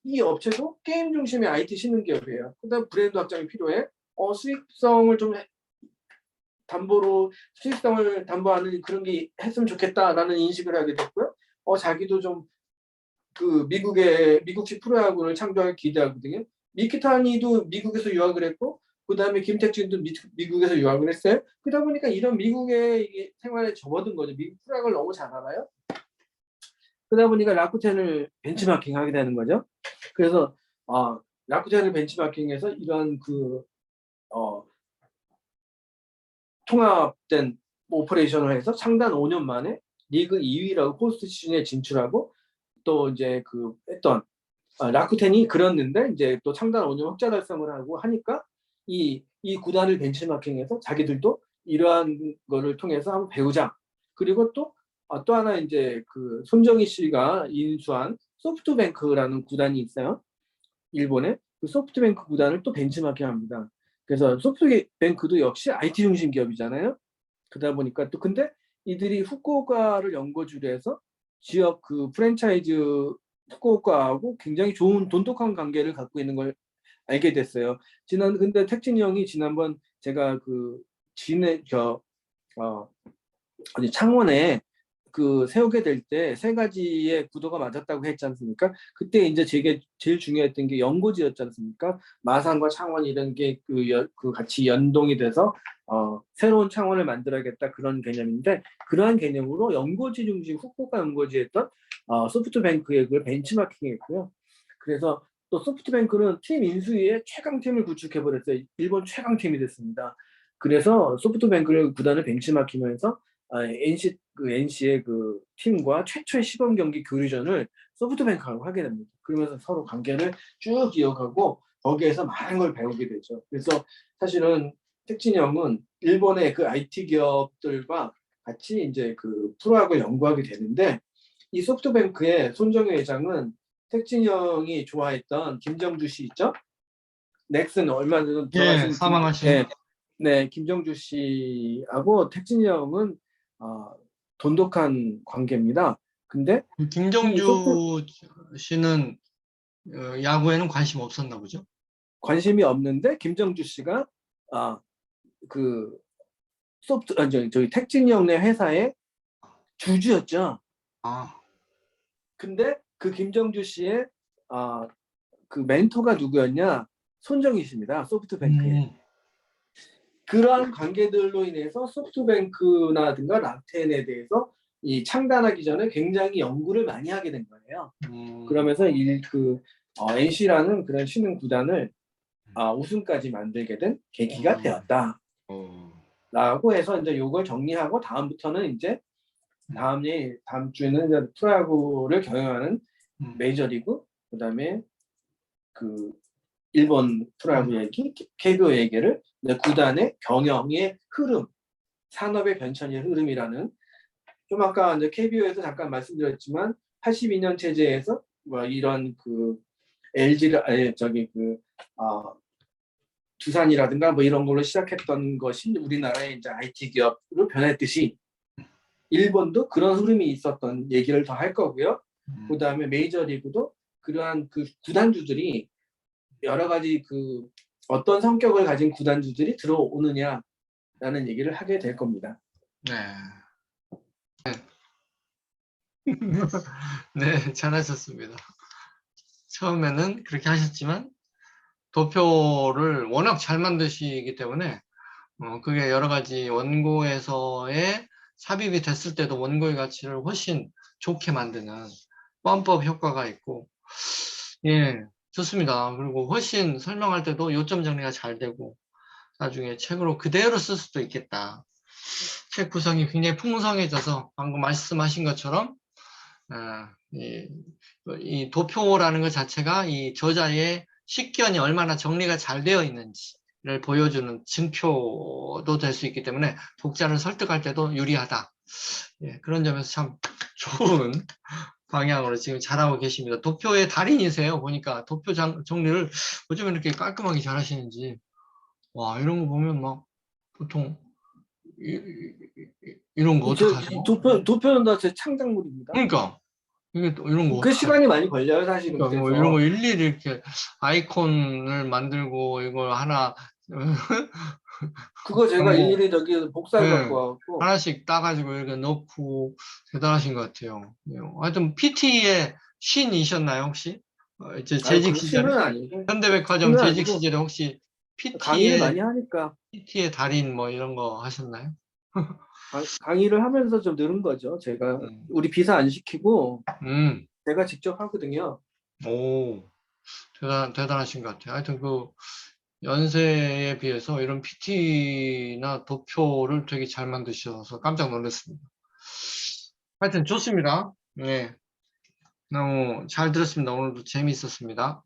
Speaker 2: 이 업체도 게임 중심의 IT 신흥 기업이에요. 그다음 브랜드 확장이 필요해. 수익성을 좀 수익성을 담보하는 그런 게 했으면 좋겠다라는 인식을 하게 됐고요. 자기도 좀 미국식 프로야구를 창조할 기대하거든요. 미키타니도 미국에서 유학을 했고, 그 다음에 김택진도 미국에서 유학을 했어요. 그러다 보니까 이런 미국의 생활에 접어든 거죠. 미국 프로야구를 너무 잘 알아요. 그러다 보니까 라쿠텐을 벤치마킹 하게 되는 거죠. 그래서 라쿠텐을 벤치마킹해서 이런 통합된 오퍼레이션을 해서 창단 5년 만에 리그 2위라고 포스트 시즌에 진출하고, 또 이제 라쿠텐이 그랬는데 이제 또 창단 5년 확자 달성을 하고 하니까 이 구단을 벤치마킹해서 자기들도 이러한 거를 통해서 한번 배우자. 그리고 또 하나 이제 손정희 씨가 인수한 소프트뱅크라는 구단이 있어요. 일본에 그 소프트뱅크 구단을 또 벤치마킹합니다. 그래서 소프트뱅크도 역시 IT 중심 기업이잖아요. 그러다 보니까 또 근데 이들이 후쿠오카를 연고지로 해서 지역 프랜차이즈 후쿠오카하고 굉장히 좋은 돈독한 관계를 갖고 있는 걸 알게 됐어요. 근데 택진이 형이 지난번 제가 어디 창원에 세우게 될 때 세 가지의 구도가 맞았다고 했지 않습니까? 그때 이제 제일 중요했던 게 연고지였지 않습니까? 마산과 창원 이런 게 같이 연동이 돼서 새로운 창원을 만들어야겠다 그런 개념인데, 그러한 개념으로 연고지 중심 후쿠오카 연고지에 했던 소프트뱅크의 그걸 벤치마킹했고요. 그래서 또 소프트뱅크는 팀 인수위에 최강팀을 구축해버렸어요. 일본 최강팀이 됐습니다. 그래서 소프트뱅크를 구단을 벤치마킹하면서 NC의 팀과 최초의 시범 경기 교류전을 소프트뱅크하고 하게 됩니다. 그러면서 서로 관계를 쭉 이어가고 거기에서 많은 걸 배우게 되죠. 그래서 사실은 택진이 형은 일본의 IT 기업들과 같이 이제 프로야구를 연구하게 되는데, 이 소프트뱅크의 손정희 회장은 택진이 형이 좋아했던 김정주 씨 있죠? 넥슨 얼마 전에 돌아가신
Speaker 1: 사망하신.
Speaker 2: 네, 김정주 씨하고 택진이 형은 돈독한 관계입니다. 근데
Speaker 1: 김정주 씨는 야구에는 관심 없었나 보죠?
Speaker 2: 관심이 없는데 김정주 씨가 저희 택진이 형네 회사의 주주였죠. 근데 김정주 씨의 멘토가 누구였냐? 손정희 씨입니다. 소프트뱅크에. 그러한 관계들로 인해서 소프트뱅크나든가 락텐에 대해서 이 창단하기 전에 굉장히 연구를 많이 하게 된 거예요. 그러면서 NC라는 그런 신흥 구단을 우승까지 만들게 된 계기가 되었다. 라고 해서 이제 이걸 정리하고 다음부터는 이제 다음 주에는 이제 프로야구를 경영하는 메이저리그, 그다음에 일본 프로야구 얘기, KBO 얘기를 구단의 경영의 흐름, 산업의 변천의 흐름이라는, 좀 아까 이제 KBO에서 잠깐 말씀드렸지만 82년 체제에서 이런 LG를 두산이라든가 이런 걸로 시작했던 것이 우리나라의 이제 IT 기업으로 변했듯이 일본도 그런 흐름이 있었던 얘기를 더 할 거고요. 그다음에 메이저리그도 그러한 구단주들이 여러 가지 어떤 성격을 가진 구단주들이 들어오느냐라는 얘기를 하게 될 겁니다.
Speaker 1: 네. 네, 잘하셨습니다. 처음에는 그렇게 하셨지만 도표를 워낙 잘 만드시기 때문에 그게 여러 가지 원고에서의 삽입이 됐을 때도 원고의 가치를 훨씬 좋게 만드는 뻔법 효과가 있고, 예, 좋습니다. 그리고 훨씬 설명할 때도 요점 정리가 잘 되고 나중에 책으로 그대로 쓸 수도 있겠다. 책 구성이 굉장히 풍성해져서 방금 말씀하신 것처럼 이 도표라는 것 자체가 이 저자의 식견이 얼마나 정리가 잘 되어 있는지를 보여주는 증표도 될 수 있기 때문에 독자를 설득할 때도 유리하다. 예, 그런 점에서 참 좋은 방향으로 지금 잘하고 계십니다. 도표의 달인이세요. 보니까 도표 정리를 어쩌면 이렇게 깔끔하게 잘하시는지. 와, 이런 거 보면 막 보통 이런 거 어떡하죠?
Speaker 2: 도표는 다 제 창작물입니다.
Speaker 1: 그러니까 이게 또 이런 거
Speaker 2: 시간이 많이 걸려요, 사실은.
Speaker 1: 그러니까 뭐 이런 거 일일이 이렇게 아이콘을 만들고 이걸 하나
Speaker 2: 그거 제가
Speaker 1: 뭐,
Speaker 2: 일일이 저기 복사해
Speaker 1: 네.
Speaker 2: 갖고 와갖고
Speaker 1: 하나씩 따가지고 이렇게 넣고 대단하신 것 같아요. 예, 하여튼 PT에 신이셨나요 혹시? 이제
Speaker 2: 아유
Speaker 1: 재직 시절에?
Speaker 2: 그렇지는 아니고
Speaker 1: 현대백화점
Speaker 2: 그는
Speaker 1: 재직
Speaker 2: 아니고
Speaker 1: 시절에 혹시
Speaker 2: 강의를 많이
Speaker 1: PT의
Speaker 2: 하니까
Speaker 1: 달인 뭐 이런 거 하셨나요?
Speaker 2: 강의를 하면서 좀 늘은 거죠. 제가
Speaker 1: 음,
Speaker 2: 우리 비서 안 시키고
Speaker 1: 음,
Speaker 2: 제가 직접 하거든요.
Speaker 1: 오, 대단하신 것 같아요. 하여튼 그 연세에 비해서 이런 PT나 도표를 되게 잘 만드셔서 깜짝 놀랐습니다. 하여튼 좋습니다. 네, 너무 잘 들었습니다. 오늘도 재미있었습니다.